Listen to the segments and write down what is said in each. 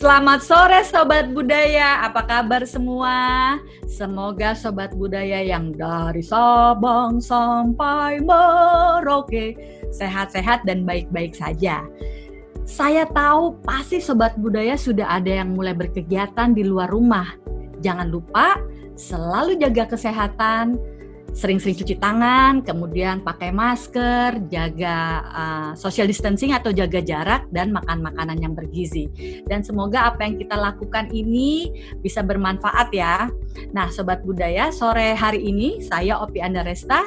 Selamat sore Sobat Budaya, apa kabar semua? Semoga Sobat Budaya yang dari Sabang sampai Merauke sehat-sehat dan baik-baik saja. Saya tahu pasti Sobat Budaya sudah ada yang mulai berkegiatan di luar rumah. Jangan lupa selalu jaga kesehatan, sering-sering cuci tangan, kemudian pakai masker, jaga social distancing atau jaga jarak, dan makan makanan yang bergizi. Dan semoga apa yang kita lakukan ini bisa bermanfaat ya. Nah Sobat Budaya, sore hari ini saya Opi Andaresta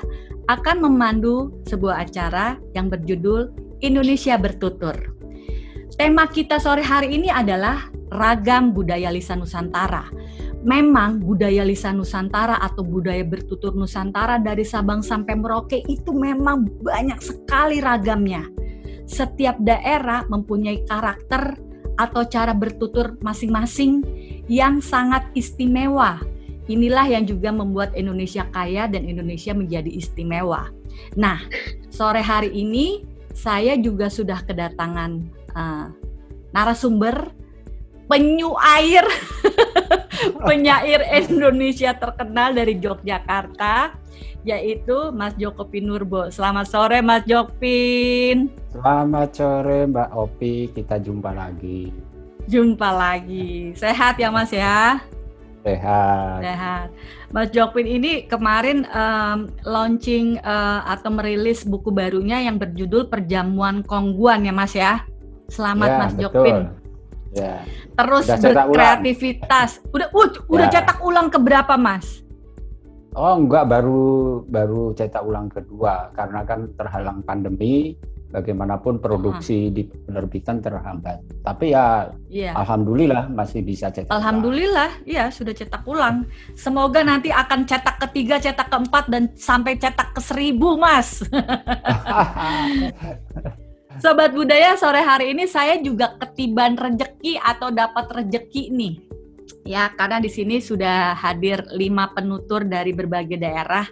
akan memandu sebuah acara yang berjudul Indonesia Bertutur. Tema kita sore hari ini adalah Ragam Budaya Lisan Nusantara. Memang budaya lisan Nusantara atau budaya bertutur Nusantara dari Sabang sampai Merauke itu memang banyak sekali ragamnya. Setiap daerah mempunyai karakter atau cara bertutur masing-masing yang sangat istimewa. Inilah yang juga membuat Indonesia kaya dan Indonesia menjadi istimewa. Nah, sore hari ini saya juga sudah kedatangan narasumber penyair Indonesia terkenal dari Yogyakarta, yaitu Mas Jokopin Nurbo. Selamat sore Mas Jokpin. Selamat sore Mbak Opi, kita jumpa lagi. Sehat ya Mas ya? Sehat. Mas Jokpin ini kemarin launching atau merilis buku barunya yang berjudul Perjamuan Kongguan ya Mas ya? Selamat ya, Mas Jokpin. Ya. Terus berkreativitas. Udah cetak ulang keberapa Mas? Oh enggak, baru cetak ulang kedua karena kan terhalang pandemi. Bagaimanapun produksi di penerbitan terhambat. Tapi ya alhamdulillah masih bisa cetak. Alhamdulillah, iya sudah cetak ulang. Semoga nanti akan cetak ketiga, cetak keempat dan sampai cetak ke 1000 Mas. Sobat Budaya, sore hari ini saya juga ketiban rejeki atau dapat rejeki nih. Ya, karena di sini sudah hadir 5 penutur dari berbagai daerah.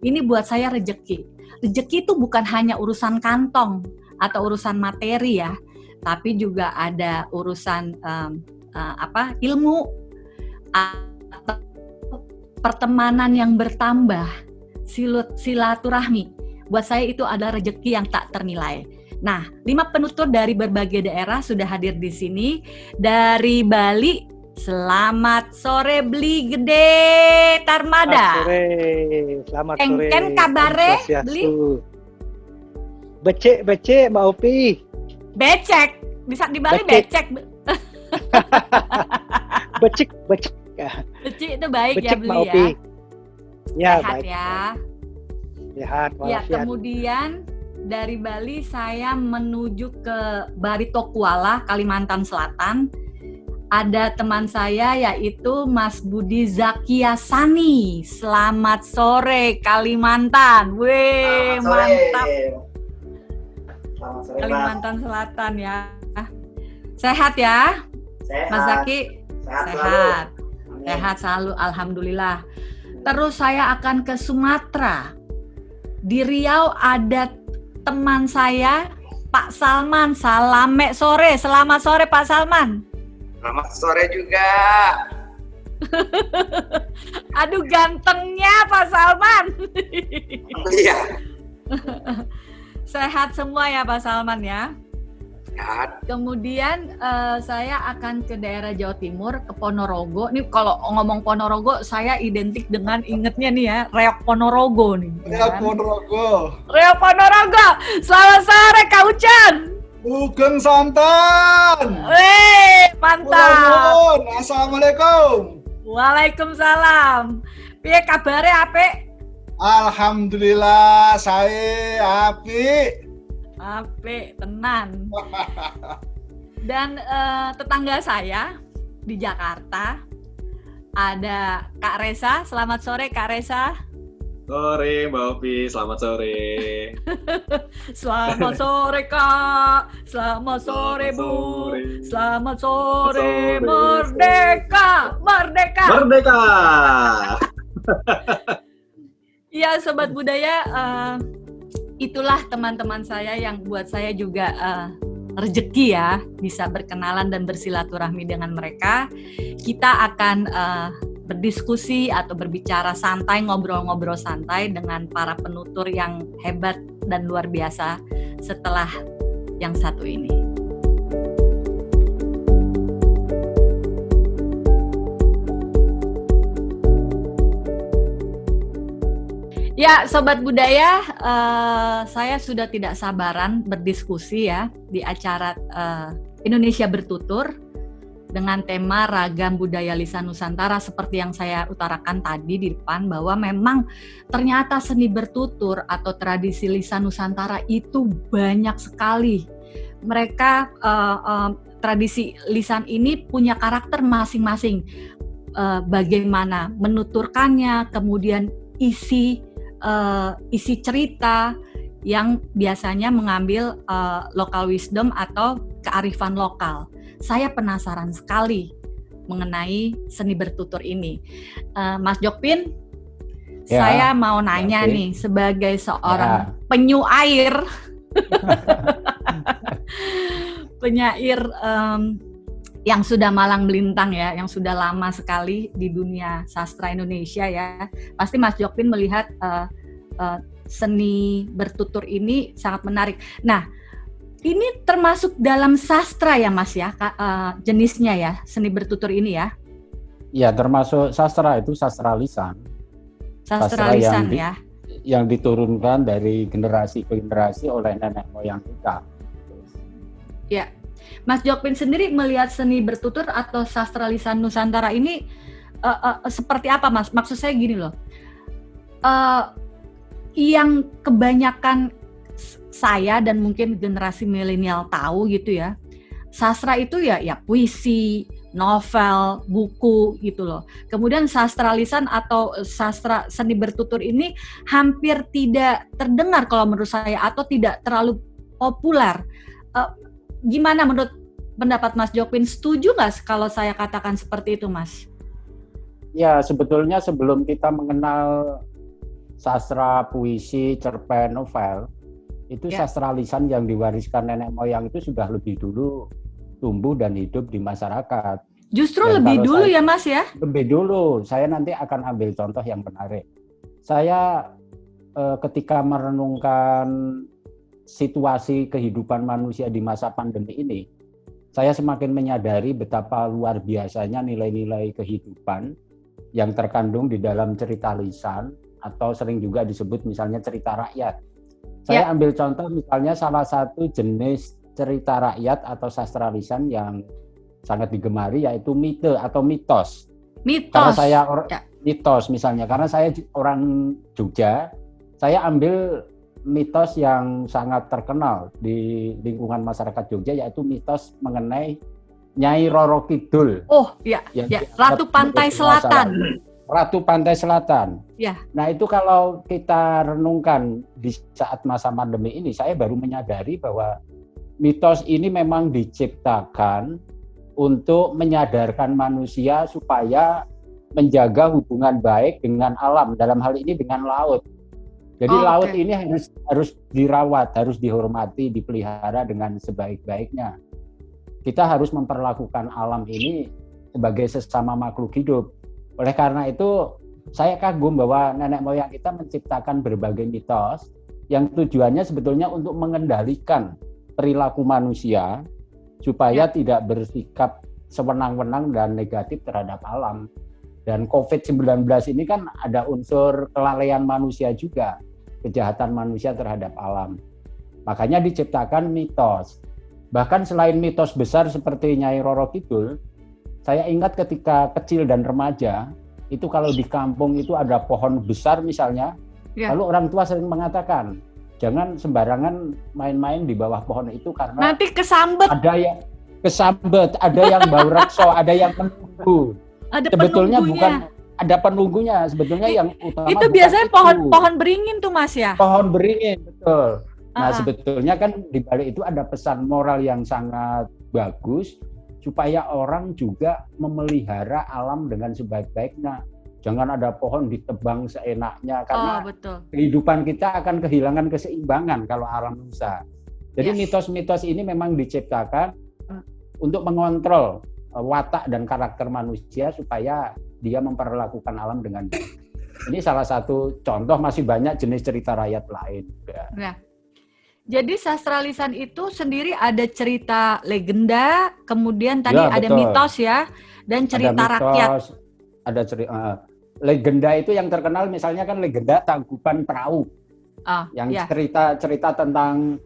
Ini buat saya rejeki. Rejeki itu bukan hanya urusan kantong atau urusan materi ya, tapi juga ada urusan ilmu atau pertemanan yang bertambah, silaturahmi. Buat saya itu ada rejeki yang tak ternilai. Nah, 5 penutur dari berbagai daerah sudah hadir di sini. Dari Bali, selamat sore Bli Gede Tarmada. Selamat sore. Engken kabare Bli? Becek Mbak Opi. Becek. Bisa di Bali becek. Becek. Becek itu baik becek, ya Bli Mbak Opi. Ya. Sehat baik. ya. Sehat. Ya, kemudian dari Bali saya menuju ke Barito Kuala, Kalimantan Selatan. Ada teman saya yaitu Mas Budi Zakiasani. Selamat sore Kalimantan. Weh, mantap. Selamat sore, Kalimantan Selatan ya. Sehat ya? Sehat. Mas Zaki? Sehat selalu, alhamdulillah. Terus saya akan ke Sumatera. Di Riau ada teman saya, Pak Salman. Salame sore. Selamat sore Pak Salman. Selamat sore juga. Aduh gantengnya Pak Salman. Iya. Sehat semua ya Pak Salman ya. Sehat. Kemudian saya akan ke daerah Jawa Timur, ke Ponorogo. Nih kalau ngomong Ponorogo, saya identik dengan ingetnya nih ya, Reok Ponorogo nih. Reok Ponorogo. Reok Ponorogo. Selamat sore Kak Ucan. Sugeng santan. Mantap. Assalamualaikum. Waalaikumsalam. Piye kabare apik? Alhamdulillah saya apik. Apik tenan. Dan tetangga saya di Jakarta ada Kak Resa. Selamat sore Kak Resa. Sore Mbak Opi, selamat sore. Selamat sore Kak. Selamat sore Bu. Selamat sore Merdeka. Merdeka. Iya Sobat Budaya, itulah teman-teman saya yang buat saya juga rezeki ya, bisa berkenalan dan bersilaturahmi dengan mereka. Kita akan berdiskusi atau berbicara santai, ngobrol-ngobrol santai dengan para penutur yang hebat dan luar biasa setelah yang satu ini. Ya, Sobat Budaya, saya sudah tidak sabaran berdiskusi ya di acara Indonesia Bertutur dengan tema Ragam Budaya Lisan Nusantara seperti yang saya utarakan tadi di depan, bahwa memang ternyata seni bertutur atau tradisi lisan Nusantara itu banyak sekali. Mereka tradisi lisan ini punya karakter masing-masing, bagaimana menuturkannya, kemudian isi cerita yang biasanya mengambil local wisdom atau kearifan lokal. Saya penasaran sekali mengenai seni bertutur ini. Mas Jokpin, ya, saya mau nanya nih sebagai seorang penyu air, penyair yang sudah malang melintang ya, yang sudah lama sekali di dunia sastra Indonesia ya. Pasti Mas Jokpin melihat seni bertutur ini sangat menarik. Nah, ini termasuk dalam sastra ya Mas ya, jenisnya ya, seni bertutur ini ya? Ya, termasuk sastra, itu sastra lisan. Sastra lisan yang diturunkan dari generasi ke generasi oleh nenek moyang kita. Ya. Mas Jokpin sendiri melihat seni bertutur atau sastra lisan Nusantara ini seperti apa, Mas? Maksud saya gini loh, yang kebanyakan saya dan mungkin generasi milenial tahu gitu ya, sastra itu ya puisi, novel, buku gitu loh. Kemudian sastra lisan atau sastra seni bertutur ini hampir tidak terdengar kalau menurut saya, atau tidak terlalu populer. Gimana menurut pendapat Mas Jokpin? Setuju nggak kalau saya katakan seperti itu, Mas? Ya, sebetulnya sebelum kita mengenal sastra, puisi, cerpen, novel, itu sastra lisan yang diwariskan nenek moyang itu sudah lebih dulu tumbuh dan hidup di masyarakat. Justru dan lebih dulu ya, Mas ya? Lebih dulu. Saya nanti akan ambil contoh yang menarik. Saya ketika merenungkan situasi kehidupan manusia di masa pandemi ini, saya semakin menyadari betapa luar biasanya nilai-nilai kehidupan yang terkandung di dalam cerita lisan, atau sering juga disebut misalnya cerita rakyat. Saya ambil contoh misalnya salah satu jenis cerita rakyat atau sastra lisan yang sangat digemari, yaitu mite atau mitos. Karena saya mitos misalnya, karena saya orang Jogja, saya ambil mitos yang sangat terkenal di lingkungan masyarakat Jogja, yaitu mitos mengenai Nyai Roro Kidul. Oh iya, Ratu Pantai Selatan. Ratu Pantai Selatan. Ya. Nah, itu kalau kita renungkan di saat masa pandemi ini, saya baru menyadari bahwa mitos ini memang diciptakan untuk menyadarkan manusia supaya menjaga hubungan baik dengan alam, dalam hal ini dengan laut. Jadi laut ini harus dirawat, harus dihormati, dipelihara dengan sebaik-baiknya. Kita harus memperlakukan alam ini sebagai sesama makhluk hidup. Oleh karena itu, saya kagum bahwa nenek moyang kita menciptakan berbagai mitos yang tujuannya sebetulnya untuk mengendalikan perilaku manusia supaya tidak bersikap sewenang-wenang dan negatif terhadap alam. Dan COVID-19 ini kan ada unsur kelalaian manusia juga, kejahatan manusia terhadap alam. Makanya diciptakan mitos. Bahkan selain mitos besar seperti Nyai Roro Kidul, saya ingat ketika kecil dan remaja, itu kalau di kampung itu ada pohon besar misalnya, lalu orang tua sering mengatakan, jangan sembarangan main-main di bawah pohon itu karena nanti kesambet. Ada yang kesambet, ada yang bau rekso, ada yang menunggu. Sebetulnya bukan ada penunggunya, sebetulnya yang utama itu biasanya pohon beringin tuh, Mas ya? Pohon beringin, betul. Nah, sebetulnya kan di balik itu ada pesan moral yang sangat bagus supaya orang juga memelihara alam dengan sebaik-baiknya. Jangan ada pohon ditebang seenaknya karena kehidupan kita akan kehilangan keseimbangan kalau alam rusak. Jadi mitos-mitos ini memang diciptakan untuk mengontrol watak dan karakter manusia supaya dia memperlakukan alam dengan baik. Ini salah satu contoh, masih banyak jenis cerita rakyat lain. Ya. Jadi sastra lisan itu sendiri ada cerita legenda, kemudian tadi ada mitos ya, dan cerita rakyat. Ada cerita legenda itu yang terkenal, misalnya kan legenda Tangkuban Perahu, yang cerita tentang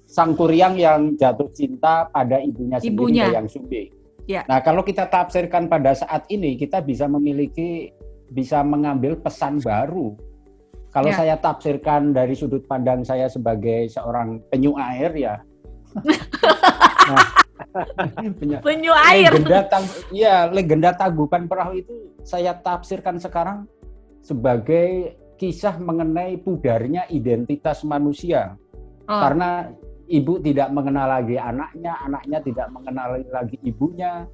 sang kuryang yang jatuh cinta pada ibunya sendiri, Dayang Sumbi. Ya. Nah, kalau kita tafsirkan pada saat ini, kita bisa mengambil pesan baru. Kalau saya tafsirkan dari sudut pandang saya sebagai seorang penyu air ya. Penyu air. Legenda Tangkuban Perahu itu saya tafsirkan sekarang sebagai kisah mengenai pudarnya identitas manusia. Karena ibu tidak mengenal lagi anaknya, anaknya tidak mengenali lagi ibunya.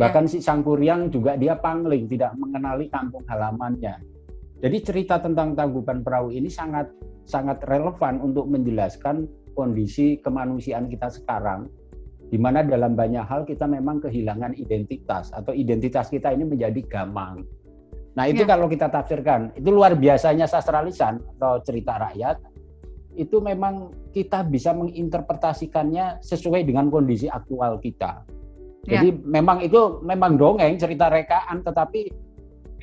Bahkan si sang kuryang juga dia pangling, tidak mengenali kampung halamannya. Jadi cerita tentang Tangkuban Perahu ini sangat relevan untuk menjelaskan kondisi kemanusiaan kita sekarang, di mana dalam banyak hal kita memang kehilangan identitas, atau identitas kita ini menjadi gamang. Nah itu kalau kita tafsirkan, itu luar biasanya sastra lisan atau cerita rakyat, itu memang kita bisa menginterpretasikannya sesuai dengan kondisi aktual kita. Jadi memang dongeng, cerita rekaan, tetapi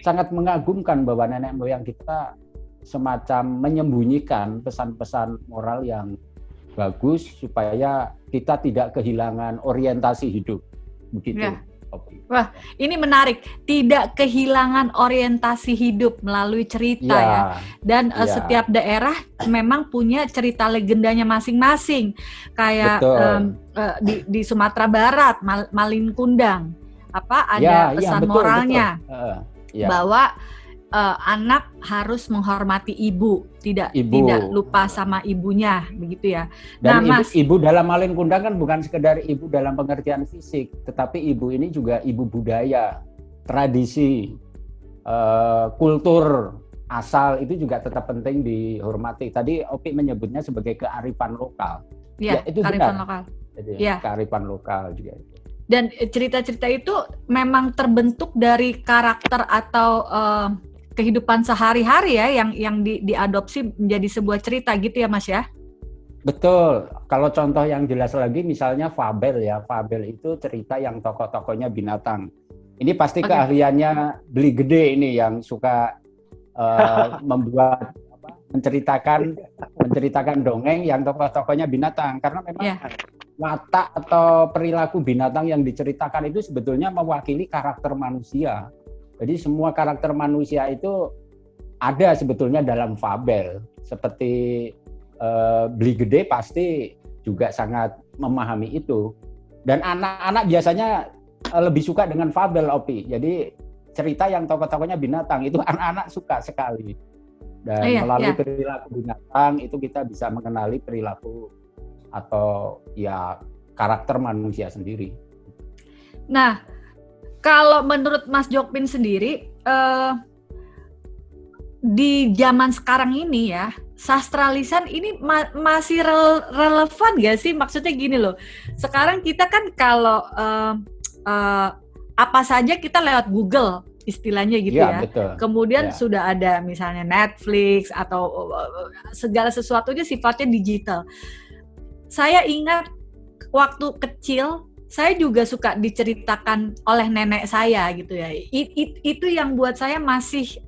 sangat mengagumkan bahwa nenek moyang kita semacam menyembunyikan pesan-pesan moral yang bagus supaya kita tidak kehilangan orientasi hidup. Begitu. Wah, ini menarik. Tidak kehilangan orientasi hidup melalui cerita ya. Dan setiap daerah memang punya cerita legendanya masing-masing. Kayak di Sumatera Barat, Malin Kundang, ada pesan moralnya. Bahwa anak harus menghormati ibu, tidak lupa sama ibunya, begitu ya. Dan ibu dalam Malin Kundang kan bukan sekedar ibu dalam pengertian fisik, tetapi ibu ini juga ibu budaya, tradisi, kultur asal itu juga tetap penting dihormati. Tadi Opi menyebutnya sebagai kearifan lokal. Itu kearifan lokal. Jadi, kearifan lokal juga. Dan cerita-cerita itu memang terbentuk dari karakter atau kehidupan sehari-hari ya, yang diadopsi menjadi sebuah cerita gitu ya Mas ya? Betul. Kalau contoh yang jelas lagi misalnya fabel ya. Fabel itu cerita yang tokoh-tokohnya binatang. Ini pasti keahliannya Beli Gede ini yang suka menceritakan dongeng yang tokoh-tokohnya binatang, karena memang watak atau perilaku binatang yang diceritakan itu sebetulnya mewakili karakter manusia. Jadi semua karakter manusia itu ada sebetulnya dalam fabel. Seperti Beli Gede pasti juga sangat memahami itu. Dan anak-anak biasanya lebih suka dengan fabel, Opi. Jadi cerita yang tokoh-tokohnya binatang itu anak-anak suka sekali. Dan melalui perilaku binatang itu kita bisa mengenali perilaku atau ya karakter manusia sendiri. Nah, kalau menurut Mas Jokpin sendiri, di zaman sekarang ini ya, sastra lisan ini masih relevan gak sih? Maksudnya gini loh, sekarang kita kan kalau apa saja kita lewat Google, istilahnya gitu ya. Betul. Kemudian sudah ada misalnya Netflix atau segala sesuatunya sifatnya digital. Saya ingat waktu kecil, saya juga suka diceritakan oleh nenek saya gitu ya. Itu yang buat saya masih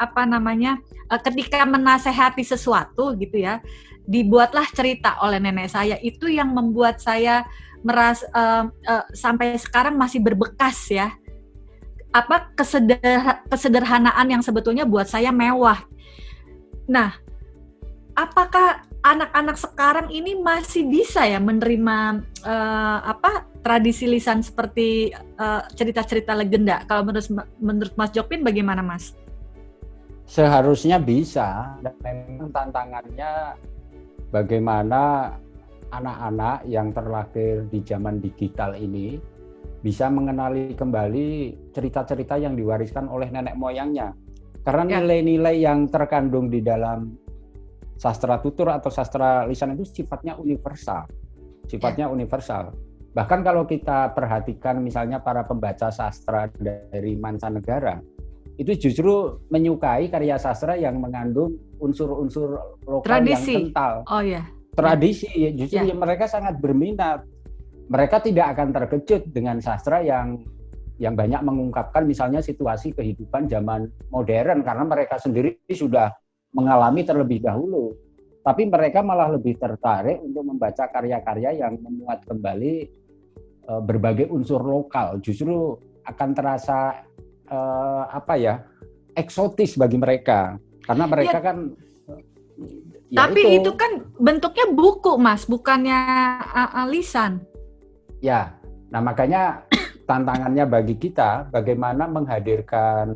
ketika menasehati sesuatu gitu ya, dibuatlah cerita oleh nenek saya. Itu yang membuat saya merasa sampai sekarang masih berbekas ya. Kesederhanaan yang sebetulnya buat saya mewah. Nah, apakah anak-anak sekarang ini masih bisa ya menerima tradisi lisan seperti cerita-cerita legenda? Kalau menurut Mas Jokpin bagaimana, Mas? Seharusnya bisa, dan memang tantangannya bagaimana anak-anak yang terlahir di zaman digital ini bisa mengenali kembali cerita-cerita yang diwariskan oleh nenek moyangnya. Karena nilai-nilai yang terkandung di dalam sastra tutur atau sastra lisan itu sifatnya universal. sifatnya universal. Bahkan kalau kita perhatikan misalnya para pembaca sastra dari mancanegara, itu justru menyukai karya sastra yang mengandung unsur-unsur lokal tradisi. yang kental. Oh ya. Tradisi, justru mereka sangat berminat. Mereka tidak akan terkejut dengan sastra yang banyak mengungkapkan misalnya situasi kehidupan zaman modern, karena mereka sendiri sudah mengalami terlebih dahulu. Tapi mereka malah lebih tertarik untuk membaca karya-karya yang memuat kembali berbagai unsur lokal. Justru akan terasa eksotis bagi mereka, karena mereka kan. Tapi itu kan bentuknya buku, Mas, bukannya lisan. Ya, nah makanya tantangannya bagi kita bagaimana menghadirkan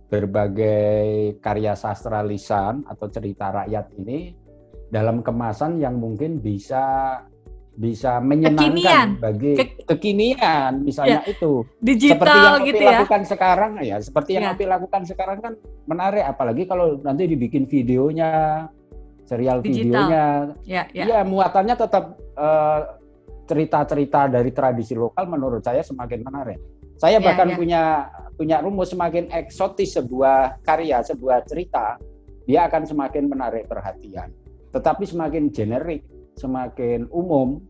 berbagai karya sastra lisan atau cerita rakyat ini dalam kemasan yang mungkin bisa menyenangkan bagi kekinian, misalnya itu digital seperti yang gitu Opi lakukan sekarang ya, seperti yang Opi lakukan sekarang kan menarik, apalagi kalau nanti dibikin videonya, serial digital. Videonya, ya muatannya tetap cerita-cerita dari tradisi lokal, menurut saya semakin menarik. Saya bahkan punya rumus, semakin eksotis sebuah karya, sebuah cerita, dia akan semakin menarik perhatian. Tetapi semakin generik, semakin umum,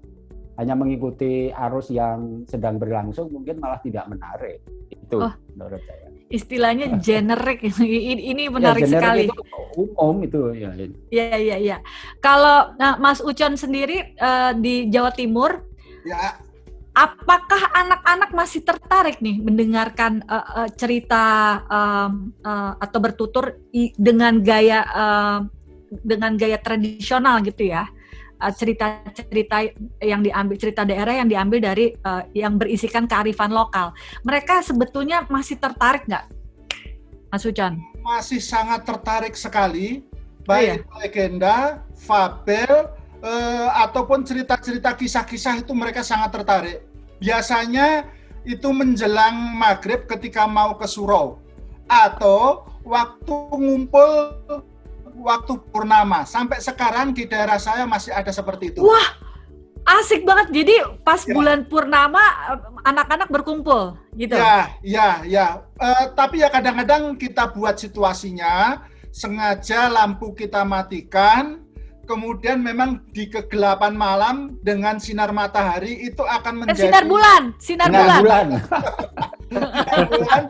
hanya mengikuti arus yang sedang berlangsung, mungkin malah tidak menarik. Itu menurut saya. Istilahnya generik, ini menarik sekali. Itu umum itu ya. Iya. Kalau Mas Ucon sendiri di Jawa Timur, apakah anak-anak masih tertarik nih mendengarkan cerita atau bertutur dengan gaya tradisional gitu ya? Cerita-cerita yang diambil, cerita daerah yang diambil dari yang berisikan kearifan lokal. Mereka sebetulnya masih tertarik nggak, Mas Ucon? Masih sangat tertarik sekali, baik legenda, fabel, ataupun cerita-cerita kisah-kisah itu mereka sangat tertarik. Biasanya itu menjelang maghrib ketika mau ke surau, atau waktu ngumpul waktu purnama. Sampai sekarang di daerah saya masih ada seperti itu. Wah, asik banget. Jadi pas bulan purnama anak-anak berkumpul gitu. Ya. Tapi ya kadang-kadang kita buat situasinya, sengaja lampu kita matikan, kemudian memang di kegelapan malam dengan sinar matahari itu akan menjadi sinar bulan. Sinar bulan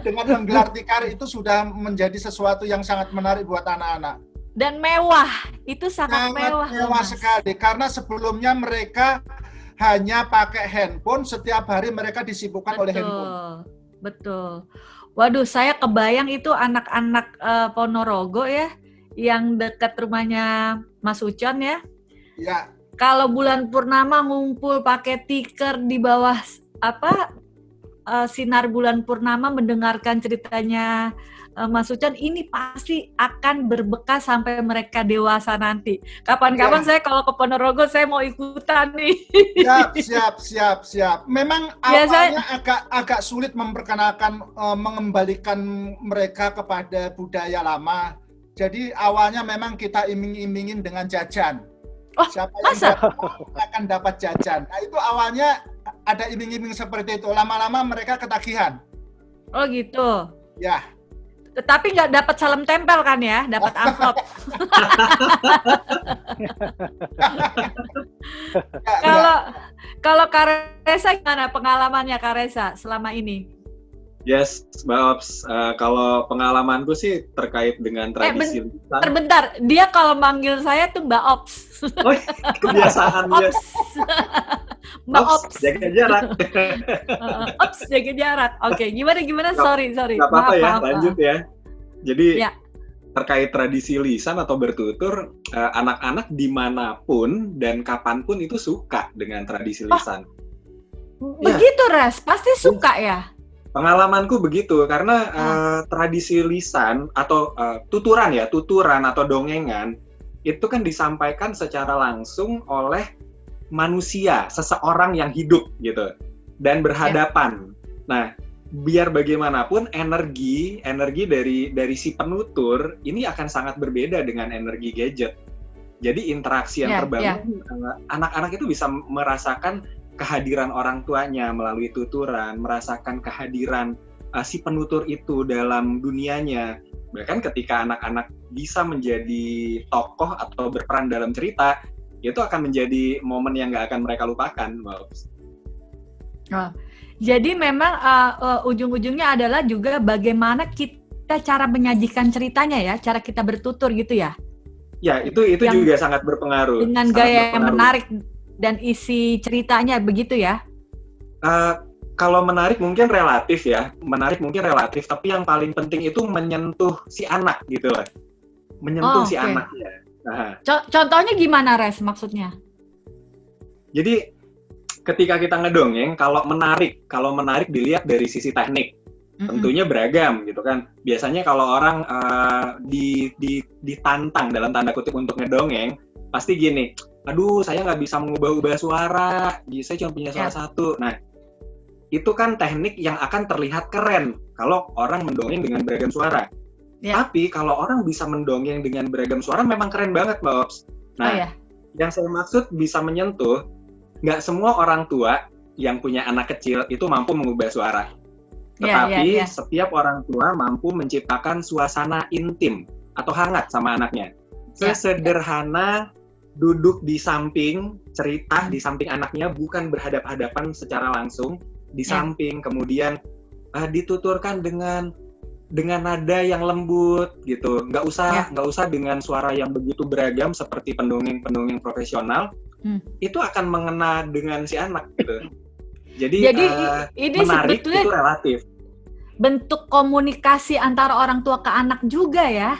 dengan menggelar tikar itu sudah menjadi sesuatu yang sangat menarik buat anak-anak. Dan mewah, itu sangat mewah sekali, karena sebelumnya mereka hanya pakai handphone, setiap hari mereka disibukkan oleh handphone. Betul. Waduh, saya kebayang itu anak-anak Ponorogo ya, yang dekat rumahnya Mas Ucon ya. Ya. Kalau bulan purnama ngumpul pakai tikar di bawah sinar bulan purnama mendengarkan ceritanya Mas Ucon, ini pasti akan berbekas sampai mereka dewasa nanti. Kapan-kapan saya kalau ke Ponorogo saya mau ikutan nih. Siap. Memang awalnya agak sulit memperkenalkan, mengembalikan mereka kepada budaya lama. Jadi awalnya memang kita iming-imingin dengan jajan. Siapa yang akan dapat jajan. Nah itu awalnya ada iming-iming seperti itu. Lama-lama mereka ketagihan. Oh gitu. Ya. Tapi nggak dapat salam tempel kan ya, dapat amplop. Kalau Karesa gimana pengalamannya Karesa selama ini? Yes, Mbak Ops. Kalau pengalamanku sih terkait dengan tradisi. Bentar, dia kalau manggil saya tuh Mbak Ops. Oh, kebiasaan dia. Mbak Ops. Jaga jarak. Ops, jaga jarak. Oke, gimana? Sorry. Nggak apa-apa ya, lanjut ya. Jadi terkait tradisi lisan atau bertutur, anak-anak dimanapun dan kapanpun itu suka dengan tradisi lisan. Begitu, Res? Pasti suka ya? Pengalamanku begitu, karena tradisi lisan atau tuturan atau dongengan, itu kan disampaikan secara langsung oleh manusia, seseorang yang hidup gitu, dan berhadapan. Nah, biar bagaimanapun energi dari si penutur ini akan sangat berbeda dengan energi gadget. Jadi interaksi yang terbangun, anak-anak itu bisa merasakan kehadiran orang tuanya melalui tuturan, merasakan kehadiran si penutur itu dalam dunianya. Bahkan ketika anak-anak bisa menjadi tokoh atau berperan dalam cerita, itu akan menjadi momen yang nggak akan mereka lupakan. Jadi memang ujung-ujungnya adalah juga bagaimana kita cara menyajikan ceritanya ya, cara kita bertutur gitu ya. Ya, itu juga sangat berpengaruh. Dengan gaya yang menarik dan isi ceritanya begitu ya. Kalau menarik mungkin relatif ya, tapi yang paling penting itu menyentuh si anak gitu lah. Menyentuh si anaknya. Nah. Contohnya gimana, Res, maksudnya? Jadi ketika kita ngedongeng, kalau menarik dilihat dari sisi teknik. Tentunya beragam gitu kan. Biasanya kalau orang ditantang dalam tanda kutip untuk ngedongeng, pasti gini, aduh saya nggak bisa mengubah-ubah suara, saya cuma punya suara satu. Nah, itu kan teknik yang akan terlihat keren kalau orang mendongeng dengan beragam suara. Tapi kalau orang bisa mendongeng dengan beragam suara memang keren banget, Mbak Ops. Nah, yang saya maksud bisa menyentuh, nggak semua orang tua yang punya anak kecil itu mampu mengubah suara. Tetapi setiap orang tua mampu menciptakan suasana intim atau hangat sama anaknya. Sesederhana duduk di samping cerita, di samping anaknya, bukan berhadap-hadapan secara langsung, di samping, kemudian dituturkan dengan nada yang lembut gitu. Nggak usah dengan suara yang begitu beragam seperti pendongeng profesional. Itu akan mengena dengan si anak gitu. Jadi ini menarik itu relatif. Bentuk komunikasi antara orang tua ke anak juga ya?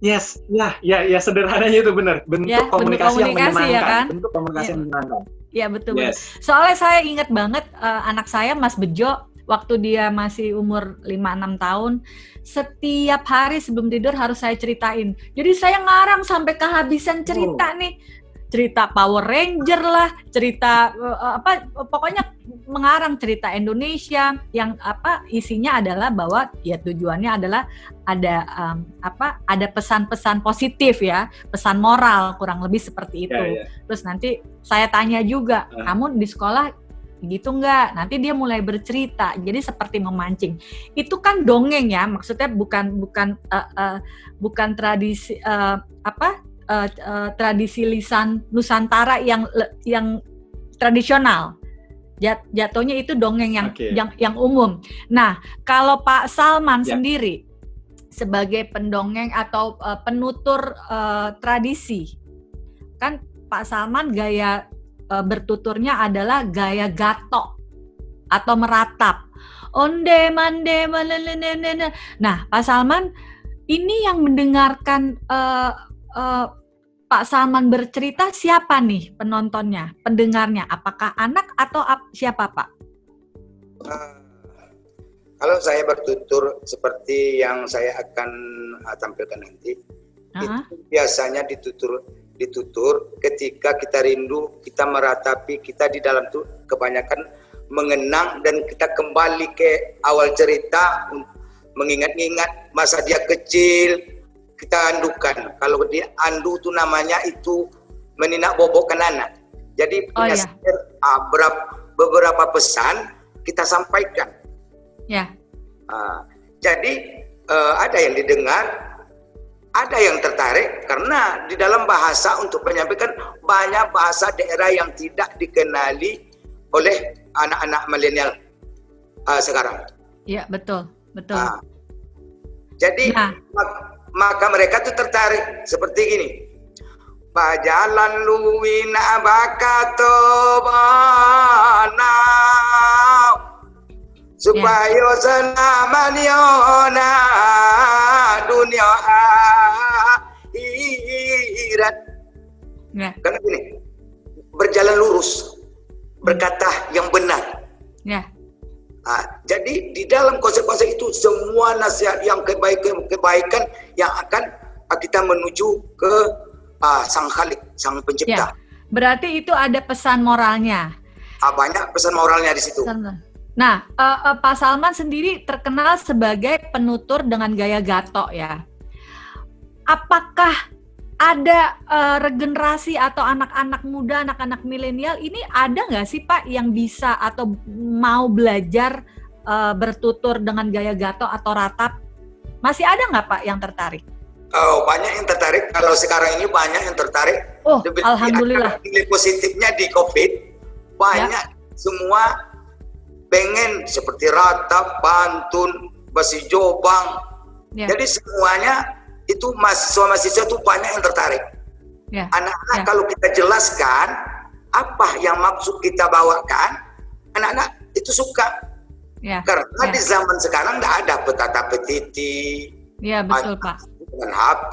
Yes, ya sederhananya itu benar. Bentuk komunikasi yang menyenangkan. Ya kan? Bentuk komunikasi yang menyenangkan. Iya betul. Soalnya saya ingat banget anak saya Mas Bejo waktu dia masih umur 5-6 tahun, setiap hari sebelum tidur harus saya ceritain. Jadi saya ngarang sampai kehabisan cerita nih. Cerita Power Ranger lah, cerita pokoknya mengarang cerita Indonesia yang isinya adalah bahwa ya tujuannya adalah ada pesan-pesan positif ya, pesan moral kurang lebih seperti itu. Terus nanti saya tanya juga, kamu di sekolah gitu nggak? Nanti dia mulai bercerita, jadi seperti memancing. Itu kan dongeng ya, maksudnya bukan tradisi tradisi lisan Nusantara yang tradisional. Jatuhnya itu dongeng yang umum. Nah, kalau Pak Salman sendiri sebagai pendongeng atau penutur tradisi, kan Pak Salman gaya bertuturnya adalah gaya gatok atau meratap. Onde mande malelene. Nah, Pak Salman ini yang mendengarkan Pak Salman bercerita siapa nih penontonnya, pendengarnya? Apakah anak atau siapa, Pak? Kalau saya bertutur seperti yang saya akan tampilkan nanti, itu biasanya ditutur ketika kita rindu, kita meratapi, kita di dalam tuh kebanyakan mengenang dan kita kembali ke awal cerita, mengingat-ingat masa dia kecil. Kita andukan. Kalau dia andu itu namanya itu meninak bobokkan anak. Jadi punya beberapa pesan kita sampaikan. Jadi ada yang didengar, ada yang tertarik karena di dalam bahasa untuk menyampaikan banyak bahasa daerah yang tidak dikenali oleh anak-anak milenial sekarang. Iya, betul. Jadi maka mereka tuh tertarik seperti gini. Bajalan luwina bakato bana supaya senaman yona dunia akhirat. Karena gini, berjalan lurus, berkata yang benar. Jadi di dalam konsep-konsep itu semua nasihat yang kebaikan yang akan kita menuju ke Sang Khalik, Sang Pencipta. Berarti itu ada pesan moralnya. Banyak pesan moralnya di situ. Nah, Pak Salman sendiri terkenal sebagai penutur dengan gaya gatok ya. Apakah ada regenerasi atau anak-anak muda, anak-anak milenial ini ada nggak sih Pak yang bisa atau mau belajar bertutur dengan gaya gato atau ratap? Masih ada nggak Pak yang tertarik? Oh, banyak yang tertarik. Kalau sekarang ini banyak yang tertarik. Oh, alhamdulillah. Nilai positifnya di COVID banyak semua pengen seperti ratap, pantun, basi jobang. Jadi semuanya itu mahasiswa-mahasiswa itu banyak yang tertarik. Anak-anak kalau kita jelaskan apa yang maksud kita bawakan, anak-anak itu suka. Karena di zaman sekarang tidak ada petata petiti. Iya betul Pak. Dengan HP,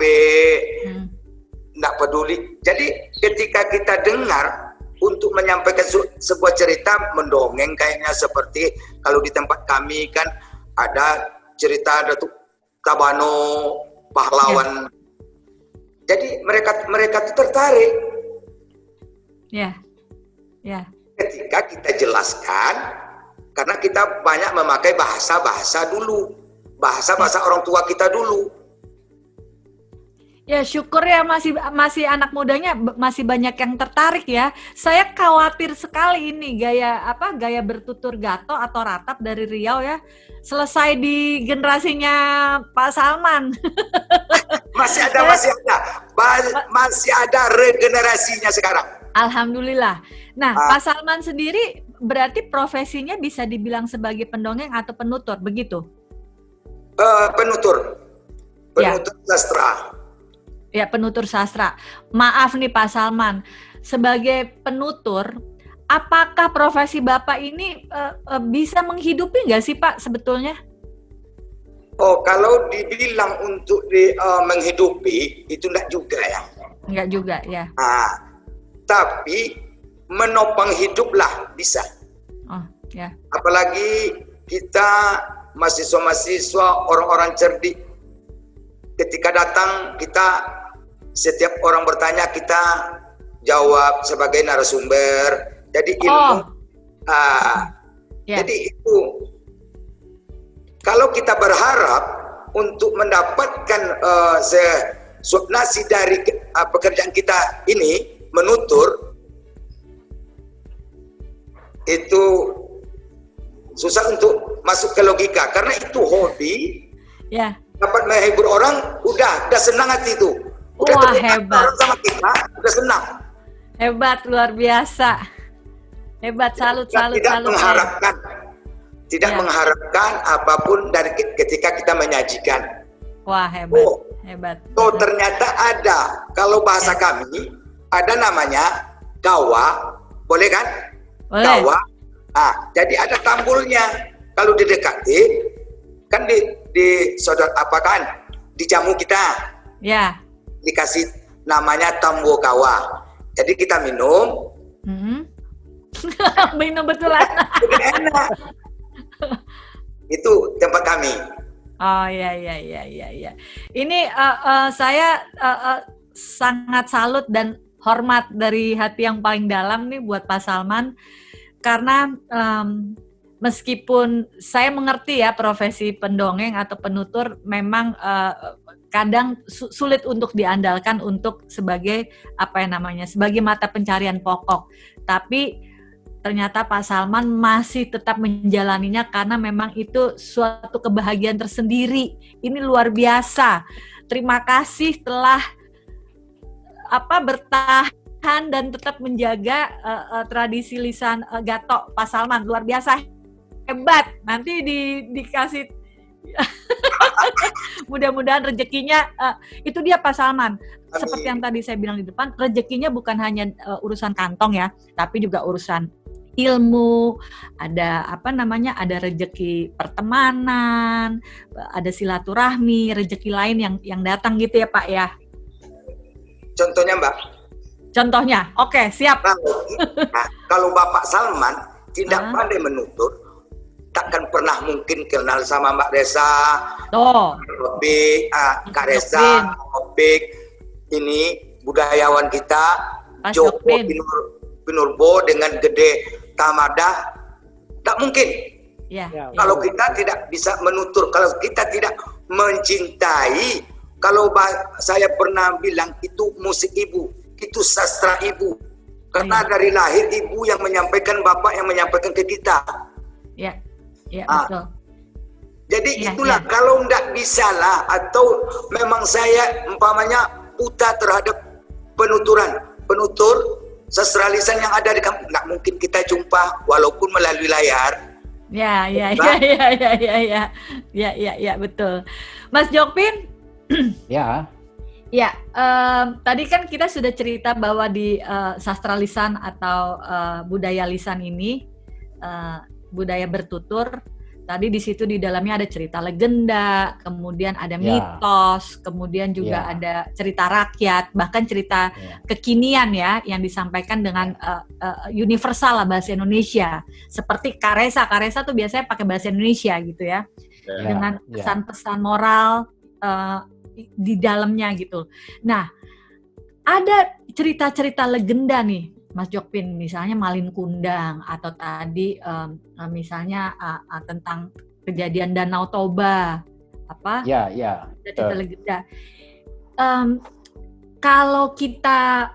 tidak peduli. Jadi ketika kita dengar untuk menyampaikan sebuah cerita mendongeng kayaknya seperti kalau di tempat kami kan ada cerita Datuk Tabano pahlawan. Jadi mereka tuh tertarik. Ketika kita jelaskan, karena kita banyak memakai bahasa dulu, bahasa orang tua kita dulu. Ya syukur ya masih anak mudanya masih banyak yang tertarik ya. Saya khawatir sekali ini gaya bertutur gato atau ratap dari Riau ya. Selesai di generasinya Pak Salman. Masih ada regenerasinya sekarang. Alhamdulillah. Nah, Pak Salman sendiri berarti profesinya bisa dibilang sebagai pendongeng atau penutur, begitu? Penutur sastra. Ya, penutur sastra. Maaf nih Pak Salman, sebagai penutur, apakah profesi Bapak ini bisa menghidupi nggak sih Pak sebetulnya? Oh, kalau dibilang untuk menghidupi, itu enggak juga ya. Enggak juga ya. Tapi menopang hiduplah bisa. Oh, ya. Apalagi kita mahasiswa-mahasiswa, orang-orang cerdik. Ketika datang setiap orang bertanya kita jawab sebagai narasumber. Jadi ilmu. Jadi itu kalau kita berharap untuk mendapatkan nasi dari pekerjaan kita ini menutur, itu susah untuk masuk ke logika karena itu hobi. Dapat menghibur orang, udah senang hati itu. Wah, hebat. Sama kita, udah senang. Hebat, luar biasa. Hebat, salut. Tidak mengharapkan apapun dari ketika kita menyajikan. Wah, hebat. Ternyata ada. Kalau bahasa kami ada namanya gawa, boleh kan? Boleh. Gawa. Jadi ada tambulnya. Kalau didekati, kan di jamu kita. Dikasih namanya tambo gawa. Jadi kita minum. Minum betulan. Enak. Itu tempat kami. Oh iya. Ini saya sangat salut dan hormat dari hati yang paling dalam nih buat Pak Salman karena meskipun saya mengerti ya profesi pendongeng atau penutur memang kadang sulit untuk diandalkan untuk sebagai sebagai mata pencarian pokok. Tapi ternyata Pak Salman masih tetap menjalaninya karena memang itu suatu kebahagiaan tersendiri. Ini luar biasa. Terima kasih telah bertahan dan tetap menjaga tradisi lisan gato Pak Salman. Luar biasa. Hebat. Nanti dikasih mudah-mudahan rezekinya itu dia Pak Salman. Seperti yang tadi saya bilang di depan, rezekinya bukan hanya urusan kantong ya, tapi juga urusan ilmu, ada ada rezeki pertemanan, ada silaturahmi, rezeki lain yang datang gitu ya Pak ya. Contohnya Mbak. Contohnya, oke, siap. Kalau Bapak Salman tidak pandai menutur, takkan pernah mungkin kenal sama Mbak Reza, Kak Reza, Opik, ini budayawan kita, Joko Pinurbo dengan Gede Tamada, tak mungkin. Kalau kita tidak bisa menutur, kalau kita tidak mencintai kalau saya pernah bilang itu musik ibu, itu sastra ibu. Karena dari lahir ibu yang menyampaikan, bapak yang menyampaikan ke kita. Ya, betul. Jadi itulah kalau enggak bisa lah, atau memang saya umpamanya buta terhadap penutur sastra lisan yang ada di kampung, nggak mungkin kita jumpa walaupun melalui layar. Ya, betul. Mas Jokpin? Ya. Ya, tadi kan kita sudah cerita bahwa di sastra lisan atau budaya lisan ini, budaya bertutur, tadi di situ di dalamnya ada cerita legenda, kemudian ada mitos, kemudian juga ada cerita rakyat, bahkan cerita kekinian ya, yang disampaikan dengan universal lah bahasa Indonesia. Seperti Karesa tuh biasanya pakai bahasa Indonesia gitu ya, dengan pesan-pesan moral di dalamnya gitu. Nah, ada cerita-cerita legenda nih, Mas Jokpin, misalnya Malin Kundang, atau tadi misalnya tentang kejadian Danau Toba, cerita legenda. Kalau kita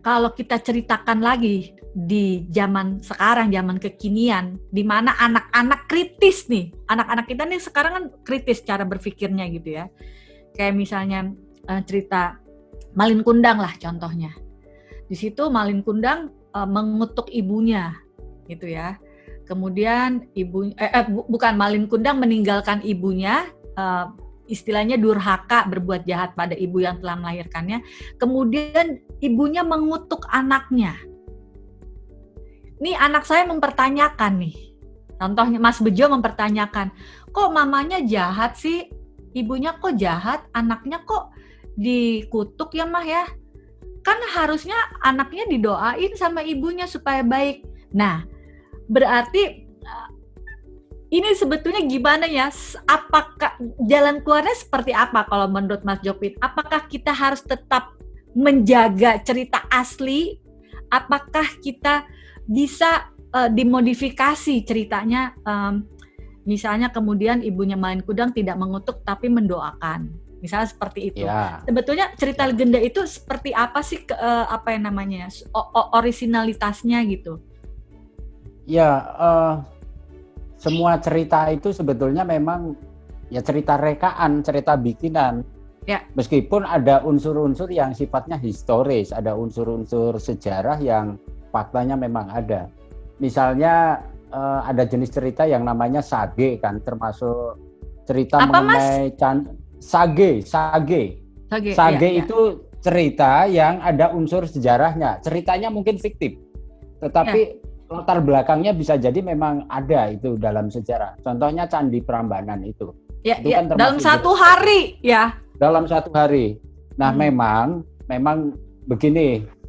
kalau kita ceritakan lagi di zaman sekarang, zaman kekinian, di mana anak-anak kritis nih, anak-anak kita nih sekarang kan kritis cara berpikirnya gitu ya, kayak misalnya cerita Malin Kundang lah contohnya. Di situ Malin Kundang mengutuk ibunya gitu ya, kemudian bukan, Malin Kundang meninggalkan ibunya, istilahnya durhaka, berbuat jahat pada ibu yang telah melahirkannya, kemudian ibunya mengutuk anaknya. Nih anak saya mempertanyakan nih, contohnya Mas Bejo mempertanyakan, kok mamanya jahat sih, ibunya kok jahat, anaknya kok dikutuk ya mah ya, kan harusnya anaknya didoain sama ibunya supaya baik. Nah, berarti ini sebetulnya gimana ya, apakah jalan keluarnya seperti apa kalau menurut Mas Jokpin? Apakah kita harus tetap menjaga cerita asli, apakah kita bisa dimodifikasi ceritanya, misalnya kemudian ibunya Malin Kundang tidak mengutuk tapi mendoakan, misalnya seperti itu. Sebetulnya cerita legenda itu seperti apa sih, orisinalitasnya gitu? Semua cerita itu sebetulnya memang cerita rekaan, cerita bikinan. Meskipun ada unsur-unsur yang sifatnya historis, ada unsur-unsur sejarah yang faktanya memang ada. Misalnya ada jenis cerita yang namanya sage kan, termasuk cerita mengenai sage itu cerita yang ada unsur sejarahnya. Ceritanya mungkin fiktif, tetapi latar belakangnya bisa jadi memang ada itu dalam sejarah. Contohnya Candi Prambanan itu. Kan dalam satu hari ya. Dalam satu hari. Nah, memang begini.